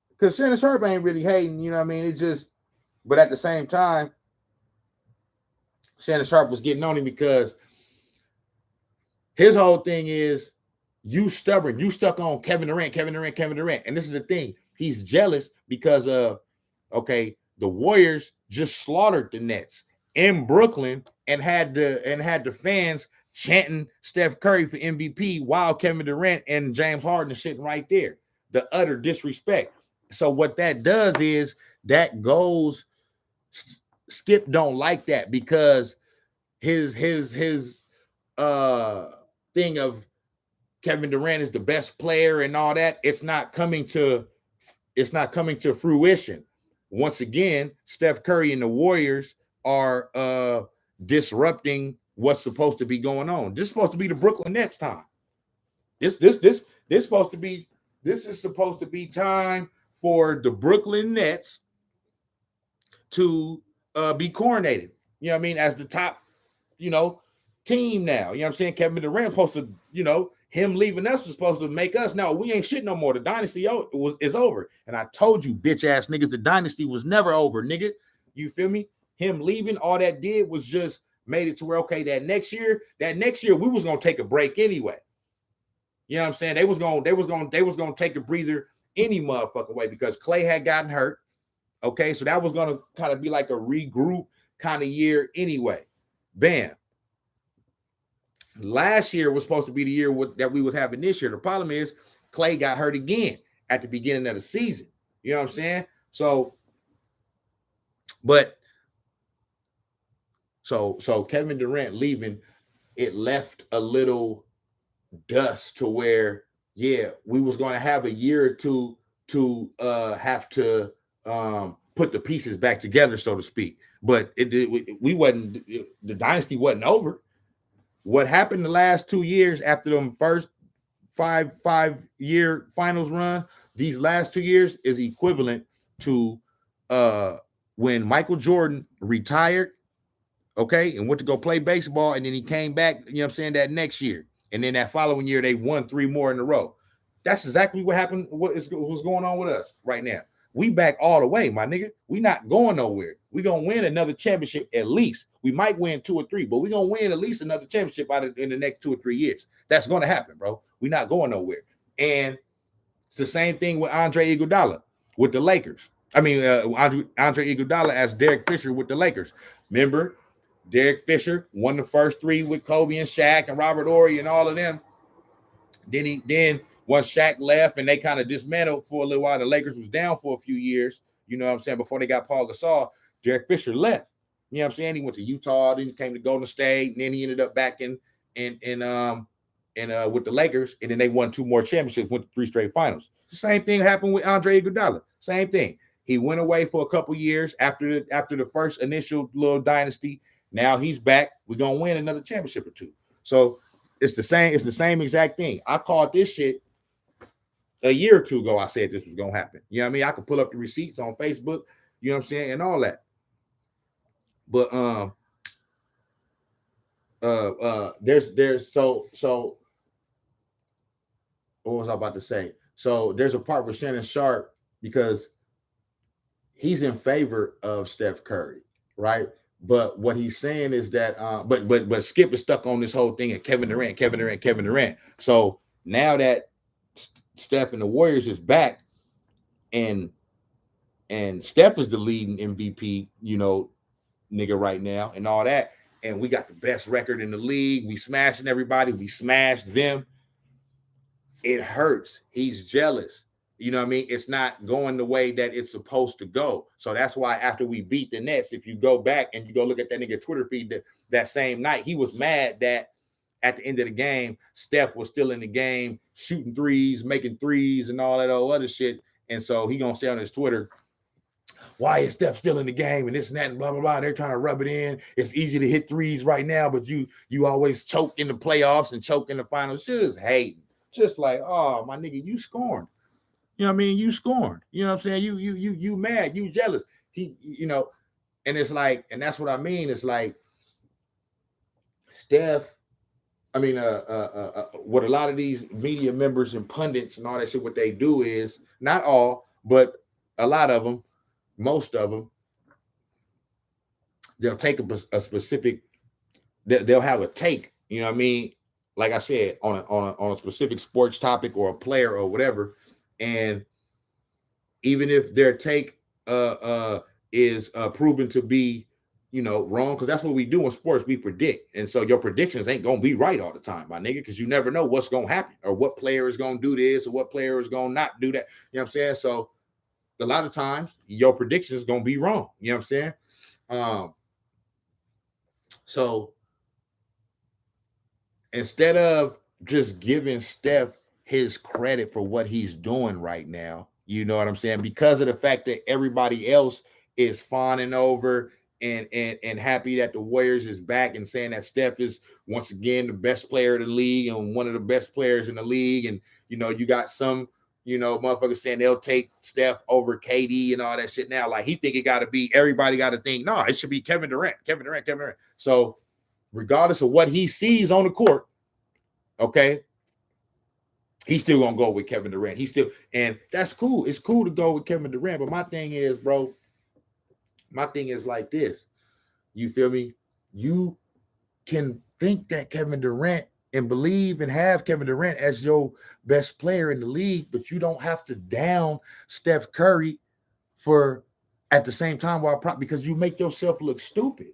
because Shannon Sharp ain't really hating, you know what I mean? It's just, but at the same time, Shannon Sharp was getting on him because his whole thing is you stubborn, you stuck on Kevin Durant. And this is the thing, he's jealous because the Warriors just slaughtered the Nets in Brooklyn and had the fans chanting Steph Curry for MVP while Kevin Durant and James Harden are sitting right there. The utter disrespect. So what that does is that goes. Skip don't like that because his thing of Kevin Durant is the best player and all that. It's not coming to fruition. Once again, Steph Curry and the Warriors are disrupting what's supposed to be going on. This is supposed to be the Brooklyn Nets time. This is supposed to be time for the Brooklyn Nets to be coronated. You know what I mean? As the top, team now. You know what I'm saying? Kevin Durant supposed to, him leaving us was supposed to make us know we ain't shit no more. The dynasty is over. And I told you, bitch ass niggas, the dynasty was never over, nigga. You feel me? Him leaving, all that did was just made it to where, okay, that next year we was gonna take a break anyway. You know what I'm saying? They was gonna take a breather any motherfucking way because Clay had gotten hurt. Okay, so that was gonna kind of be like a regroup kind of year anyway. Bam. Last year was supposed to be the year that we was having this year. The problem is Clay got hurt again at the beginning of the season. You know what I'm saying? So Kevin Durant leaving, it left a little dust to where, yeah, we was going to have a year or two to have to put the pieces back together, so to speak. But the dynasty wasn't over. What happened the last 2 years after them first five-year finals run, these last 2 years is equivalent to when Michael Jordan retired, okay, and went to go play baseball, and then he came back, you know what I'm saying, that next year. And then that following year, they won 3 more in a row. That's exactly what happened, what's going on with us right now. We back all the way, my nigga. We not going nowhere. We gonna win another championship at least. We might win 2 or 3, but we gonna win at least another championship in the next 2 or 3 years. That's gonna happen, bro. We not going nowhere. And it's the same thing with Andre Iguodala with the Lakers. I mean, Andre Iguodala as Derek Fisher with the Lakers. Remember, Derek Fisher won the first 3 with Kobe and Shaq and Robert Horry and all of them. Then once Shaq left and they kind of dismantled for a little while, the Lakers was down for a few years, you know what I'm saying, before they got Paul Gasol, Derek Fisher left. You know what I'm saying? He went to Utah, then he came to Golden State, and then he ended up back in with the Lakers, and then they won 2 more championships, went to 3 straight finals. The same thing happened with Andre Iguodala. Same thing. He went away for a couple years after the first initial little dynasty. Now he's back. We're gonna win another championship or 2. So it's the same exact thing. I called this shit a year or 2 ago. I said this was gonna happen. You know what I mean? I could pull up the receipts on Facebook, you know what I'm saying, and all that. But there's so what was I about to say? So there's a part with Shannon Sharp because he's in favor of Steph Curry, right? But what he's saying is that but Skip is stuck on this whole thing of Kevin Durant. So now that Steph and the Warriors is back and Steph is the leading MVP, nigga right now and all that, and we got the best record in the league. We smashing everybody. We smashed them. It hurts. He's jealous. You know what I mean? It's not going the way that it's supposed to go. So that's why after we beat the Nets, if you go back and you go look at that nigga Twitter feed that same night, he was mad that at the end of the game, Steph was still in the game, shooting threes, making threes and all that other shit. And so he gonna say on his Twitter, why is Steph still in the game and this and that and blah, blah, blah. They're trying to rub it in. It's easy to hit threes right now, but you always choke in the playoffs and choke in the finals. Just hating. Just like, oh, my nigga, you scorned. You know what I mean? You scorned. You know what I'm saying? You mad. You jealous. And it's like, and that's what I mean. It's like Steph, what a lot of these media members and pundits and all that shit, what they do is, not all, but a lot of them, most of them, they'll take a specific, they'll have a take, you know what I mean? Like I said, on a specific sports topic or a player or whatever. And even if their take is proven to be, wrong, because that's what we do in sports. We predict. And so your predictions ain't going to be right all the time, my nigga, because you never know what's going to happen or what player is going to do this or what player is going to not do that. You know what I'm saying? So a lot of times your prediction is going to be wrong. You know what I'm saying? So instead of just giving Steph his credit for what he's doing right now, you know what I'm saying? Because of the fact that everybody else is fawning over and happy that the Warriors is back and saying that Steph is once again the best player of the league and one of the best players in the league. And, you got some, motherfuckers saying they'll take Steph over KD and all that shit now. Like, he think it got to be, everybody got to think, no, it should be Kevin Durant. So regardless of what he sees on the court, okay, he's still going to go with Kevin Durant. And that's cool. It's cool to go with Kevin Durant. But my thing is, bro, like this. You feel me? You can think that Kevin Durant and believe and have Kevin Durant as your best player in the league, but you don't have to down Steph Curry for at the same time because you make yourself look stupid.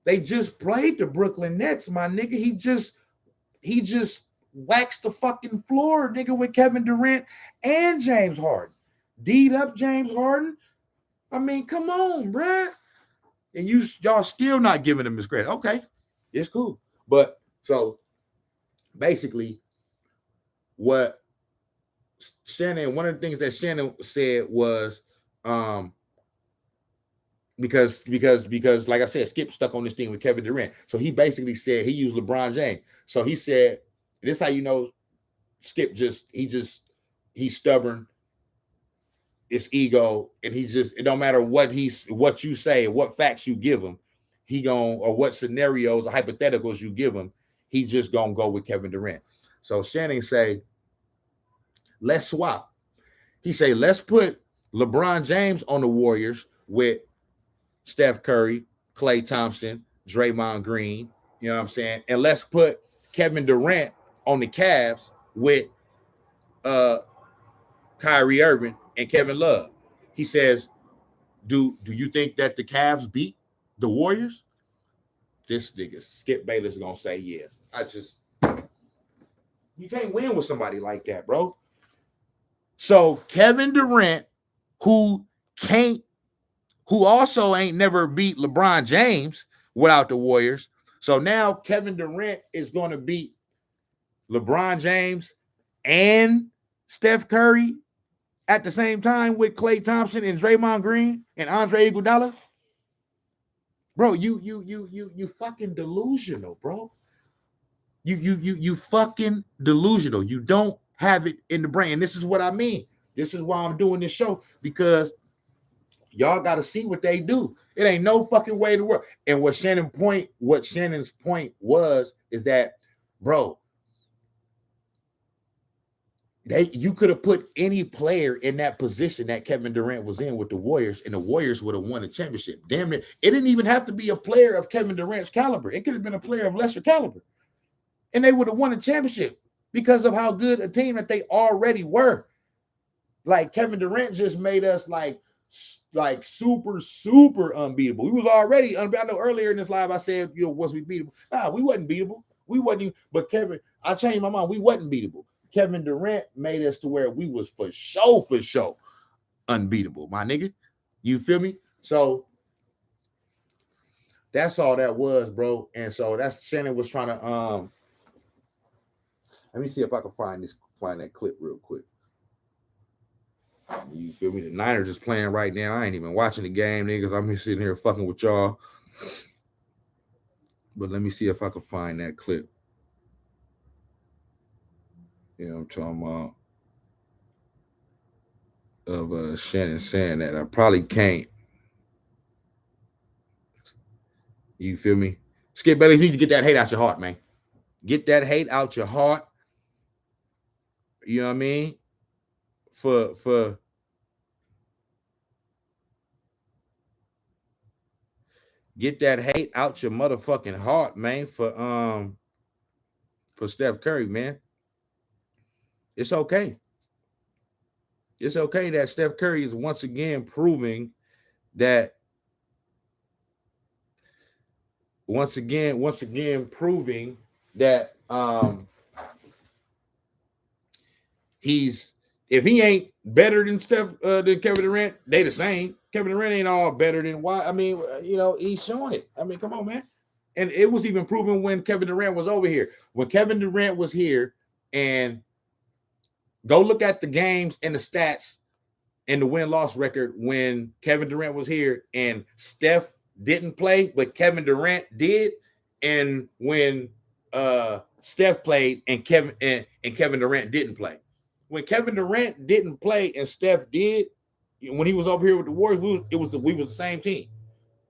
They just played the Brooklyn Nets, my nigga. He just waxed the fucking floor, nigga, with Kevin Durant and James Harden. D'd up James Harden. I mean, come on, bruh. And y'all still not giving him his credit. Okay, it's cool. But so basically, what Shannon, one of the things that Shannon said was, because like I said, Skip stuck on this thing with Kevin Durant. So he basically said he used LeBron James. So he said, this is how you know Skip he's stubborn. It's ego, and it don't matter what you say, what facts you give him, or what scenarios or hypotheticals you give him, he just gonna go with Kevin Durant. So Shannon say, let's swap. He say, let's put LeBron James on the Warriors with Steph Curry, Klay Thompson, Draymond Green, you know what I'm saying? And let's put Kevin Durant on the Cavs with Kyrie Irving and Kevin Love. He says, do you think that the Cavs beat the Warriors? This nigga Skip Bayless is gonna say, yeah. You can't win with somebody like that, bro. So Kevin Durant, who also ain't never beat LeBron James without the Warriors. So now Kevin Durant is going to beat LeBron James and Steph Curry at the same time with Klay Thompson and Draymond Green and Andre Iguodala. Bro, you fucking delusional, bro. You fucking delusional. You don't have it in the brain. And this is what I mean. This is why I'm doing this show, because y'all got to see what they do. It ain't no fucking way to work. And what Shannon's point was is that, bro, you could have put any player in that position that Kevin Durant was in with the Warriors, and the Warriors would have won a championship. Damn it. It didn't even have to be a player of Kevin Durant's caliber. It could have been a player of lesser caliber. And they would have won a championship because of how good a team that they already were. Like, Kevin Durant just made us like super, super unbeatable. We was already unbeatable. I know earlier in this live I said, was we beatable? Nah, we wasn't beatable. We wasn't even, but Kevin, I changed my mind. We wasn't beatable. Kevin Durant made us to where we was for sure unbeatable, my nigga. You feel me? So that's all that was, bro. And so that's Shannon was trying to let me see if I can find that clip real quick. You feel me? The Niners is playing right now. I ain't even watching the game, niggas. I'm sitting here fucking with y'all. But let me see if I can find that clip. You know what I'm talking about? Of Shannon saying that. I probably can't. You feel me? Skip Bayless, you need to get that hate out your heart, man. Get that hate out your heart. You know what I mean? For get that hate out your motherfucking heart, man, for Steph Curry, man. It's okay. It's okay that Steph Curry is once again proving that once again proving that if he ain't better than than Kevin Durant, they the same. Kevin Durant ain't all better than why. I mean, he's showing it. I mean, come on, man. And it was even proven when Kevin Durant was over here. When Kevin Durant was here, and go look at the games and the stats and the win-loss record when Kevin Durant was here and Steph didn't play, but Kevin Durant did. And when Steph played and Kevin Durant didn't play. When Kevin Durant didn't play and Steph did, when he was over here with the Warriors, we was the same team.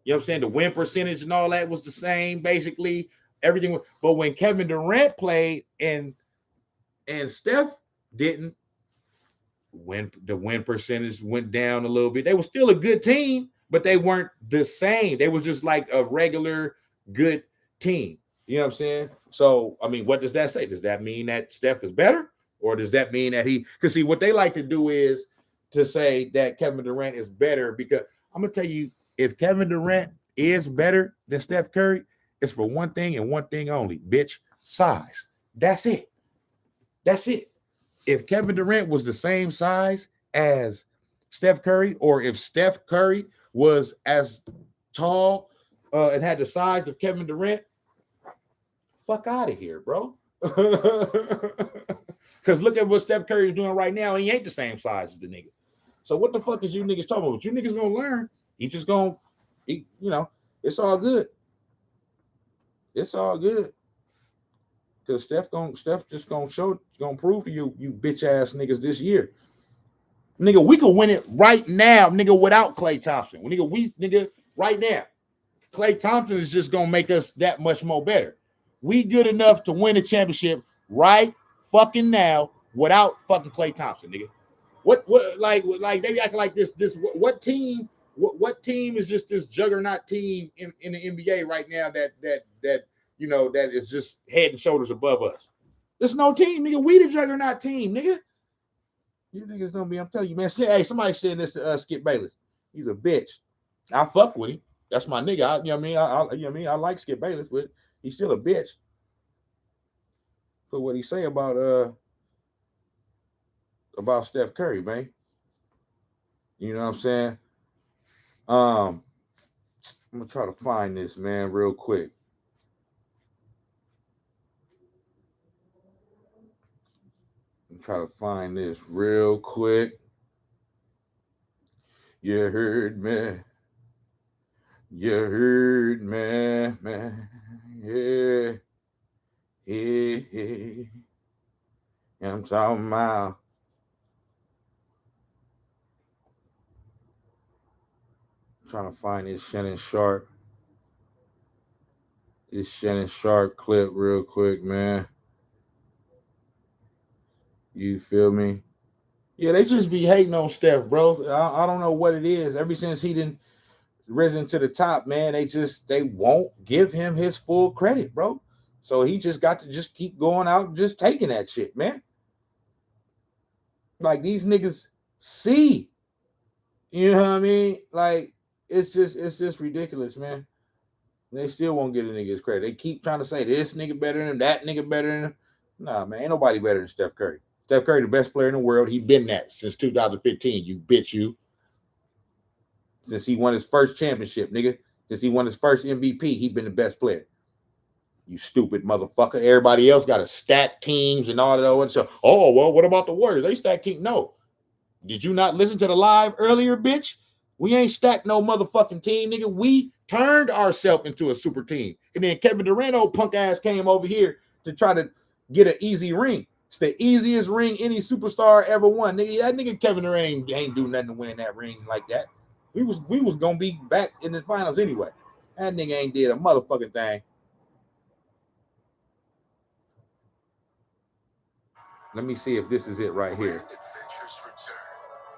You know what I'm saying? The win percentage and all that was the same, basically. Everything. But when Kevin Durant played and Steph didn't, the win percentage went down a little bit. They were still a good team, but they weren't the same. They was just like a regular good team. You know what I'm saying? So, I mean, what does that say? Does that mean that Steph is better? Or does that mean that because see, what they like to do is to say that Kevin Durant is better, because I'm going to tell you, if Kevin Durant is better than Steph Curry, it's for one thing and one thing only, bitch, size. That's it. That's it. If Kevin Durant was the same size as Steph Curry, or if Steph Curry was as tall and had the size of Kevin Durant, fuck out of here, bro. Because look at what Steph Curry is doing right now, and he ain't the same size as the nigga. So what the fuck is you niggas talking about? You niggas gonna learn. He just gonna, it's all good. It's all good. Because Steph just gonna prove to you bitch ass niggas this year. Nigga, we could win it right now, nigga, without Klay Thompson. Nigga, right now. Klay Thompson is just gonna make us that much more better. We good enough to win a championship right fucking now without fucking Klay Thompson, nigga. What like they acting like this what team is just this juggernaut team in the NBA right now that that is just head and shoulders above us? There's no team, nigga. We the juggernaut team, nigga. You niggas don't be, I'm telling you, man. Hey, somebody saying this to Skip Bayless. He's a bitch. I fuck with him. That's my nigga. I like Skip Bayless, but he's still a bitch. For what he say about Steph Curry, man. You know what I'm saying? I'm gonna try to find this, man, real quick. Try to find this real quick. You heard me. You heard me, man. Yeah. Yeah. I'm talking about. I'm trying to find this Shannon Sharp. This Shannon Sharp clip real quick, man. You feel me? Yeah, they just be hating on Steph, bro. I don't know what it is. Ever since he didn't risen to the top, man, they won't give him his full credit, bro. So he just got to just keep going out and just taking that shit, man. Like, these niggas see. You know what I mean? Like, it's just ridiculous, man. They still won't get a nigga his credit. They keep trying to say this nigga better than him, that nigga better than him. Nah, man, ain't nobody better than Steph Curry. Steph Curry, the best player in the world. He been that since 2015, you bitch, you. Since he won his first championship, nigga. Since he won his first MVP, he been the best player. You stupid motherfucker. Everybody else got to stack teams and all that other stuff. Oh, well, what about the Warriors? They stack teams. No. Did you not listen to the live earlier, bitch? We ain't stacked no motherfucking team, nigga. We turned ourselves into a super team. And then Kevin Durant, old punk ass, came over here to try to get an easy ring. It's the easiest ring any superstar ever won. Nigga, that nigga Kevin Durant ain't do nothing to win that ring like that. We was gonna be back in the finals anyway. That nigga ain't did a motherfucking thing. Let me see if this is it right here. Adventures return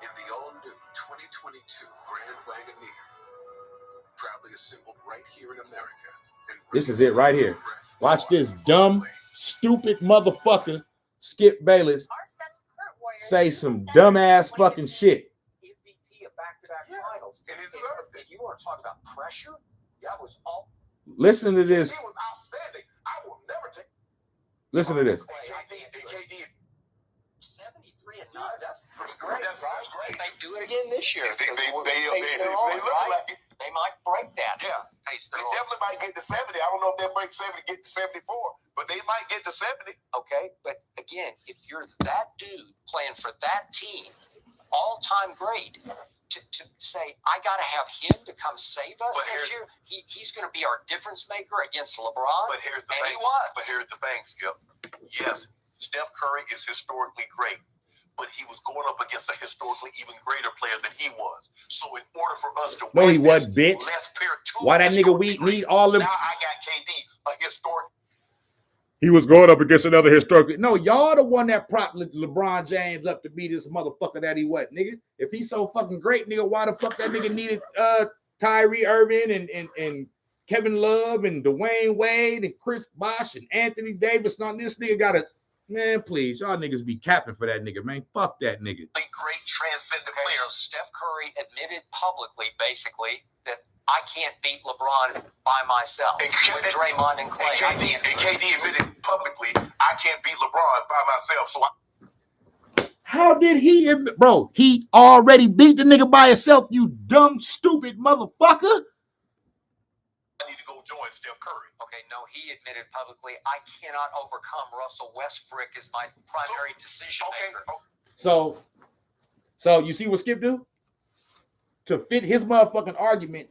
in the all-new 2022 Grand Wagoneer, proudly assembled right here in America. This is it right here. Watch this dumb, stupid motherfucker Skip Bayless say some dumbass fucking shit. MVP of back-to-back finals. And you want to talk about pressure? That was all. Listen to this. He was outstanding. I will never take. Listen to this. KD. 73 and 9. That's pretty great. That's great. If they do it again this year, They look right? like it. They might break that. Yeah. Pace They their own. definitely might get to 70. I don't know if they'll break 70, get to 74, but they might get to 70. Okay, but again, if you're that dude playing for that team, all-time great, to say, I got to have him to come save us But next year, he's going to be our difference maker against LeBron, But here's the and thing. he was. But here's the thing, Skip. Yes, Steph Curry is historically great, but he was going up against a historically even greater player than he was. So in order for us to No, win he wasn't, this, bitch. let's pair two Why that nigga we historically need greats. all them? Now I got KD, a historic. He was going up against another historic. No, y'all the one that propped LeBron James up to be this motherfucker that he was, nigga. If he's so fucking great, nigga, why the fuck that nigga needed Kyrie Irving and Kevin Love and Dwayne Wade and Chris Bosh and Anthony Davis? Now this nigga got a man, please, y'all niggas be capping for that nigga, man. Fuck that nigga. Great transcendent Okay, player. so Steph Curry admitted publicly, basically, that I can't beat LeBron by myself with Draymond and Clay. And KD admitted publicly, I can't beat LeBron by myself. So How did he, bro? He already beat the nigga by himself, you dumb, stupid motherfucker. I need to go join Steph Curry. Okay, no, he admitted publicly, I cannot overcome Russell Westbrook as my primary decision maker. So you see what Skip do? To fit his motherfucking argument,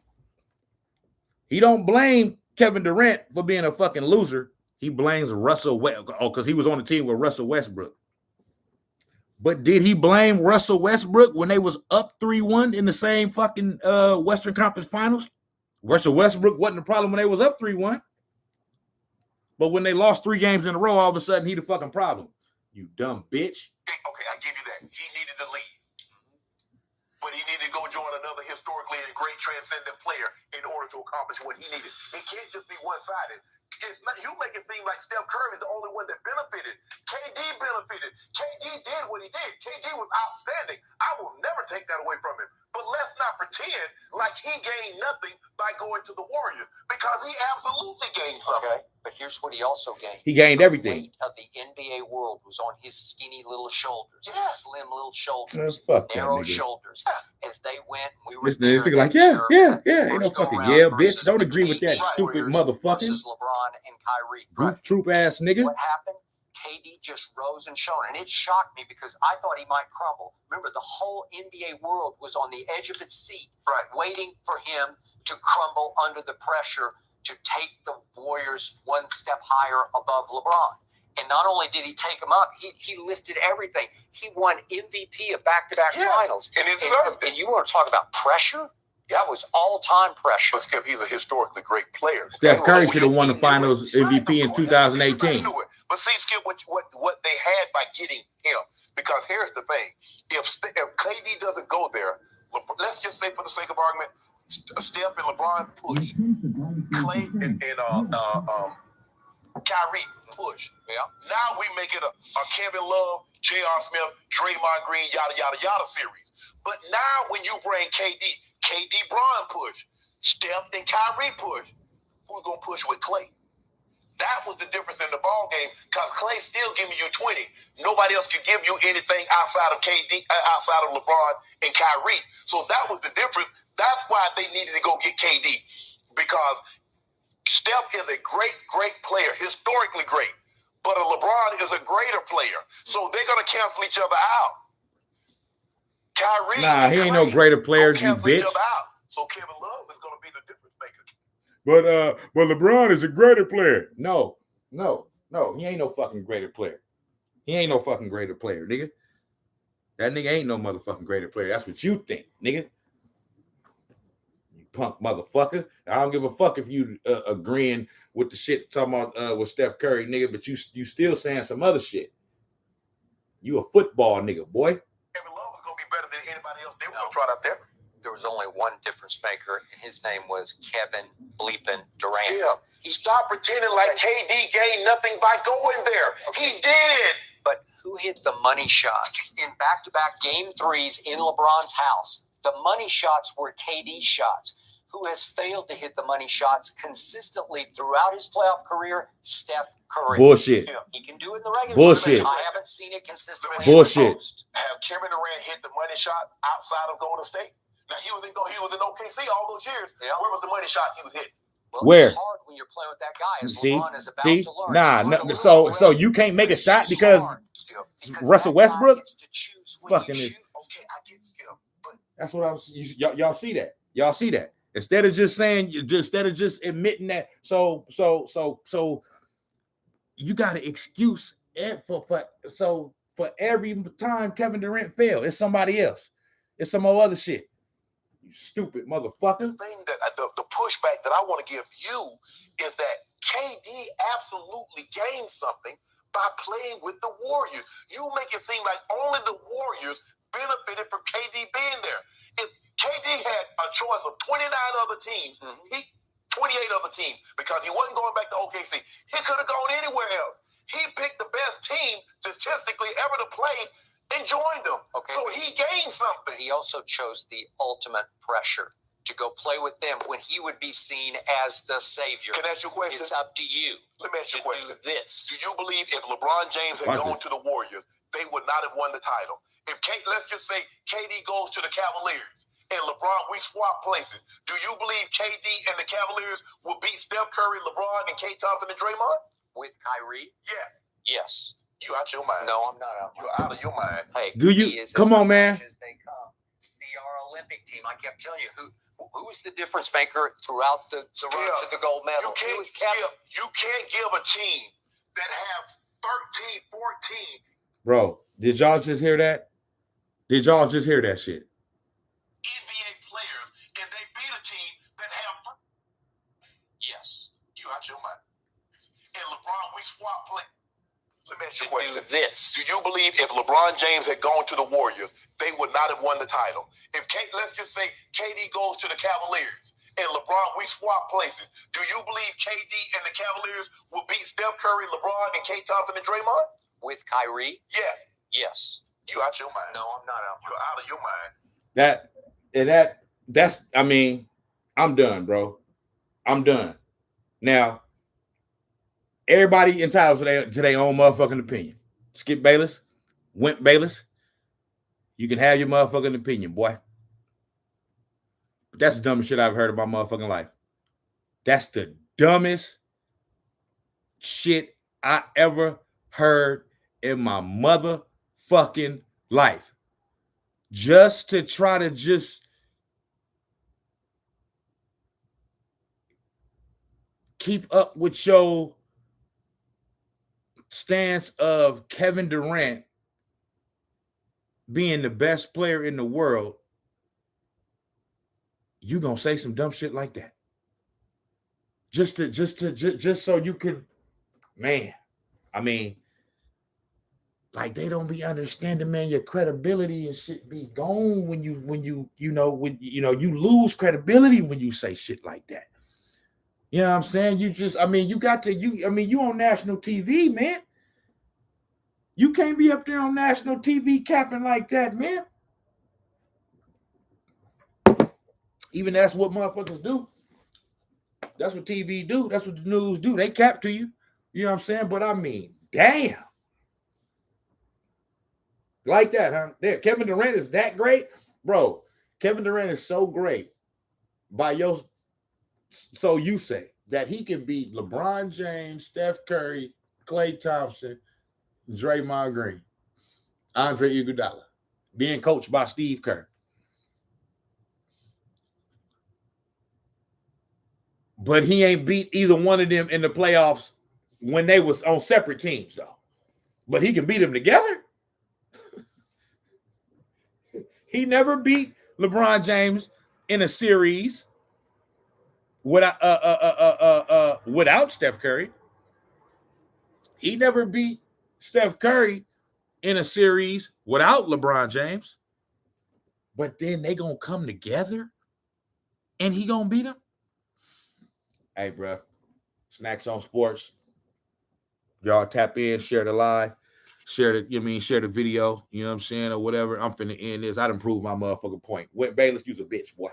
he don't blame Kevin Durant for being a fucking loser. He blames Russell Westbrook. Oh, because he was on the team with Russell Westbrook. But did he blame Russell Westbrook when they was up 3-1 in the same fucking Western Conference Finals? Russell Westbrook wasn't the problem when they was up 3-1. But when they lost 3 games in a row, all of a sudden he the fucking problem. You dumb bitch. Okay, I give you that. He needed to leave. But he needed to go join another historically and great transcendent player in order to accomplish what he needed. It can't just be one-sided. It's not, you make it seem like Steph Curry is the only one that benefited. KD benefited. KD did what he did. KD was outstanding. I will never take that away from him. But let's not pretend like he gained nothing by going to the Warriors, because he absolutely gained something. Okay, but here's what he also gained. He gained The everything. weight of the NBA world was on his skinny little shoulders, Yeah. his slim little shoulders, Fuck that narrow nigga. shoulders. As they went, we were This nigga there like, that yeah, year, ain't no first fucking go-around yeah, bitch. versus Don't the agree with that KD stupid Warriors motherfucker. versus LeBron and Kyrie. Goof troop ass nigga. What happened? KD just rose and shone, and it shocked me because I thought he might crumble. Remember, the whole NBA world was on the edge of its seat, waiting for him to crumble under the pressure to take the Warriors one step higher above LeBron. And not only did he take him up, he lifted everything. He won MVP of back-to-back finals. And you want to talk about pressure? That was all-time pressure. But Skip, he's a historically great player. Steph Curry should have won the Finals MVP in 2018. But see, Skip, what they had by getting him, because here's the thing: if KD doesn't go there, let's just say for the sake of argument, Steph and LeBron push, Clay and Kyrie push. Yeah. Now we make it a Kevin Love, J.R. Smith, Draymond Green, yada yada yada series. But now when you bring KD Bron push, Steph and Kyrie push, who's gonna push with Clay? That was the difference in the ball game, because Clay's still giving you 20. Nobody else could give you anything outside of KD, outside of LeBron and Kyrie. So that was the difference. That's why they needed to go get KD, because Steph is a great, great player, historically great. But a LeBron is a greater player. So they're going to cancel each other out. Kyrie. Nah, he ain't no greater player, you cancel bitch. each other out. So Kevin Love is going to be the difference maker. But LeBron is a greater player. No, he ain't no fucking greater player. He ain't no fucking greater player, nigga. That nigga ain't no motherfucking greater player. That's what you think, nigga. You punk motherfucker. I don't give a fuck if you agreeing with the shit talking about with Steph Curry, nigga, but you still saying some other shit. You a football nigga, boy. Kevin Love is going to be better than anybody else they were going to try out there. There was only one difference maker, and his name was Kevin Bleepin Durant. Yeah. Stop pretending like KD gained nothing by going there. He did. But who hit the money shots in back-to-back game threes in LeBron's house? The money shots were KD's shots. who has failed to hit the money shots consistently throughout his playoff career? Steph Curry. Bullshit. Yeah. He can do it in the regular Bullshit. season. I haven't seen it consistently. Bullshit. In the post. Have Kevin Durant hit the money shot outside of Golden State? Now he was in OKC all those years. Yeah. Where was the money shots he was hitting? Well, Where? It's hard when you're playing with that guy. As See, LeBron is about see, to learn. nah, LeBron's a no, little so aggressive. you can't make a shot It's because hard, Skip, because Russell that guy Westbrook gets to choose when fucking you it. shoot. Okay, I get Skip, but that's what I was. Y'all see that? Y'all see that? Instead of just saying, instead of just admitting that, so you got an excuse for every time Kevin Durant failed, it's somebody else. It's some more other shit. You stupid motherfucker. the thing that the pushback that I want to give you is that KD absolutely gained something by playing with the Warriors. You make it seem like only the Warriors benefited from KD being there. If KD had a choice of 29 other teams, 28 other teams, because he wasn't going back to OKC, he could have gone anywhere else. He picked the best team statistically ever to play and joined them. Okay. So he gained something. He also chose the ultimate pressure to go play with them when he would be seen as the savior. Can I ask you a question? It's up to you Let me ask to you a question. do this. Do you believe if LeBron James had Watch gone this. to the Warriors, they would not have won the title? If let's just say KD goes to the Cavaliers and LeBron, we swap places. Do you believe KD and the Cavaliers will beat Steph Curry, LeBron, and Klay Thompson and Draymond? With Kyrie? Yes. Yes. You out your mind. No, I'm not out. You're out of your mind. Hey, Do you- he is come as on, man. much as they come. See our Olympic team. I kept telling you who's the difference maker throughout the run to the gold medal. You can't, It was Kevin. you can't give a team that have 13, 14. Bro, did y'all just hear that? Did y'all just hear that shit? NBA players, and they beat a team that have. Yes. You out your mind. And LeBron, we swap play. Let me ask you a To question. do this. Do you believe if LeBron James had gone to the Warriors, they would not have won the title? If let's just say KD goes to the Cavaliers and LeBron, we swap places. Do you believe KD and the Cavaliers will beat Steph Curry, LeBron, and Klay Thompson and Draymond? With Kyrie? Yes. Yes. You out your mind. No, I'm not out. You're out of your mind. That's I mean, I'm done, bro. I'm done. Now, everybody entitled to their own motherfucking opinion. Skip Bayless, Wimp Bayless, you can have your motherfucking opinion, boy. But that's the dumbest shit I've heard in my motherfucking life. That's the dumbest shit I ever heard in my motherfucking life. Just to try to just keep up with your stance of Kevin Durant being the best player in the world, you gonna say some dumb shit like that. Just so you could, man. I mean, like they don't be understanding, man. Your credibility and shit be gone when you lose credibility when you say shit like that. You know what I'm saying? You on national TV, man. You can't be up there on national TV capping like that, man. Even that's what motherfuckers do. That's what TV do. That's what the news do. They cap to you. You know what I'm saying? But I mean, damn. Like that, huh? There, Kevin Durant is that great? Bro, Kevin Durant is so great so you say that he can beat LeBron James, Steph Curry, Klay Thompson, Draymond Green, Andre Iguodala, being coached by Steve Kerr. But he ain't beat either one of them in the playoffs when they was on separate teams, though. But he can beat them together. He never beat LeBron James in a series without Steph Curry. He never beat Steph Curry in a series without LeBron James. But then they gonna come together and he gonna beat him. Hey, bro, Snax on Sports. Y'all tap in, share the live, share the video, you know what I'm saying, or whatever. I'm finna end this. I done proved my motherfucking point. Wimp Bayless, you's a bitch, boy.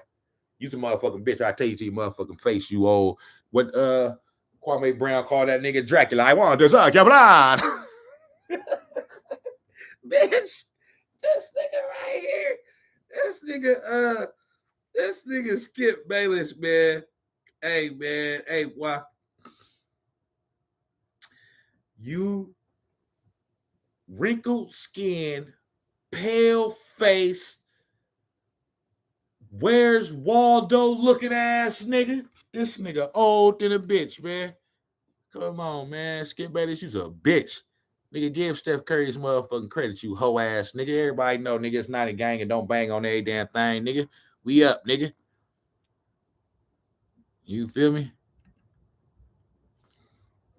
You's a motherfucking bitch. I tell you to your motherfucking face, you old. What Kwame Brown called that nigga Dracula. I want to suck your blood. Bitch, this nigga right here. This nigga Skip Bayless, man. Hey, man. Hey, why? You wrinkled skin, pale face, where's Waldo looking ass nigga? This nigga old than a bitch, man. Come on, man. Skip Bayless, you's a bitch. Nigga, give Steph Curry his motherfucking credit, you hoe ass nigga. Everybody know, nigga, it's not a gang and don't bang on every damn thing, nigga. We up, nigga. You feel me?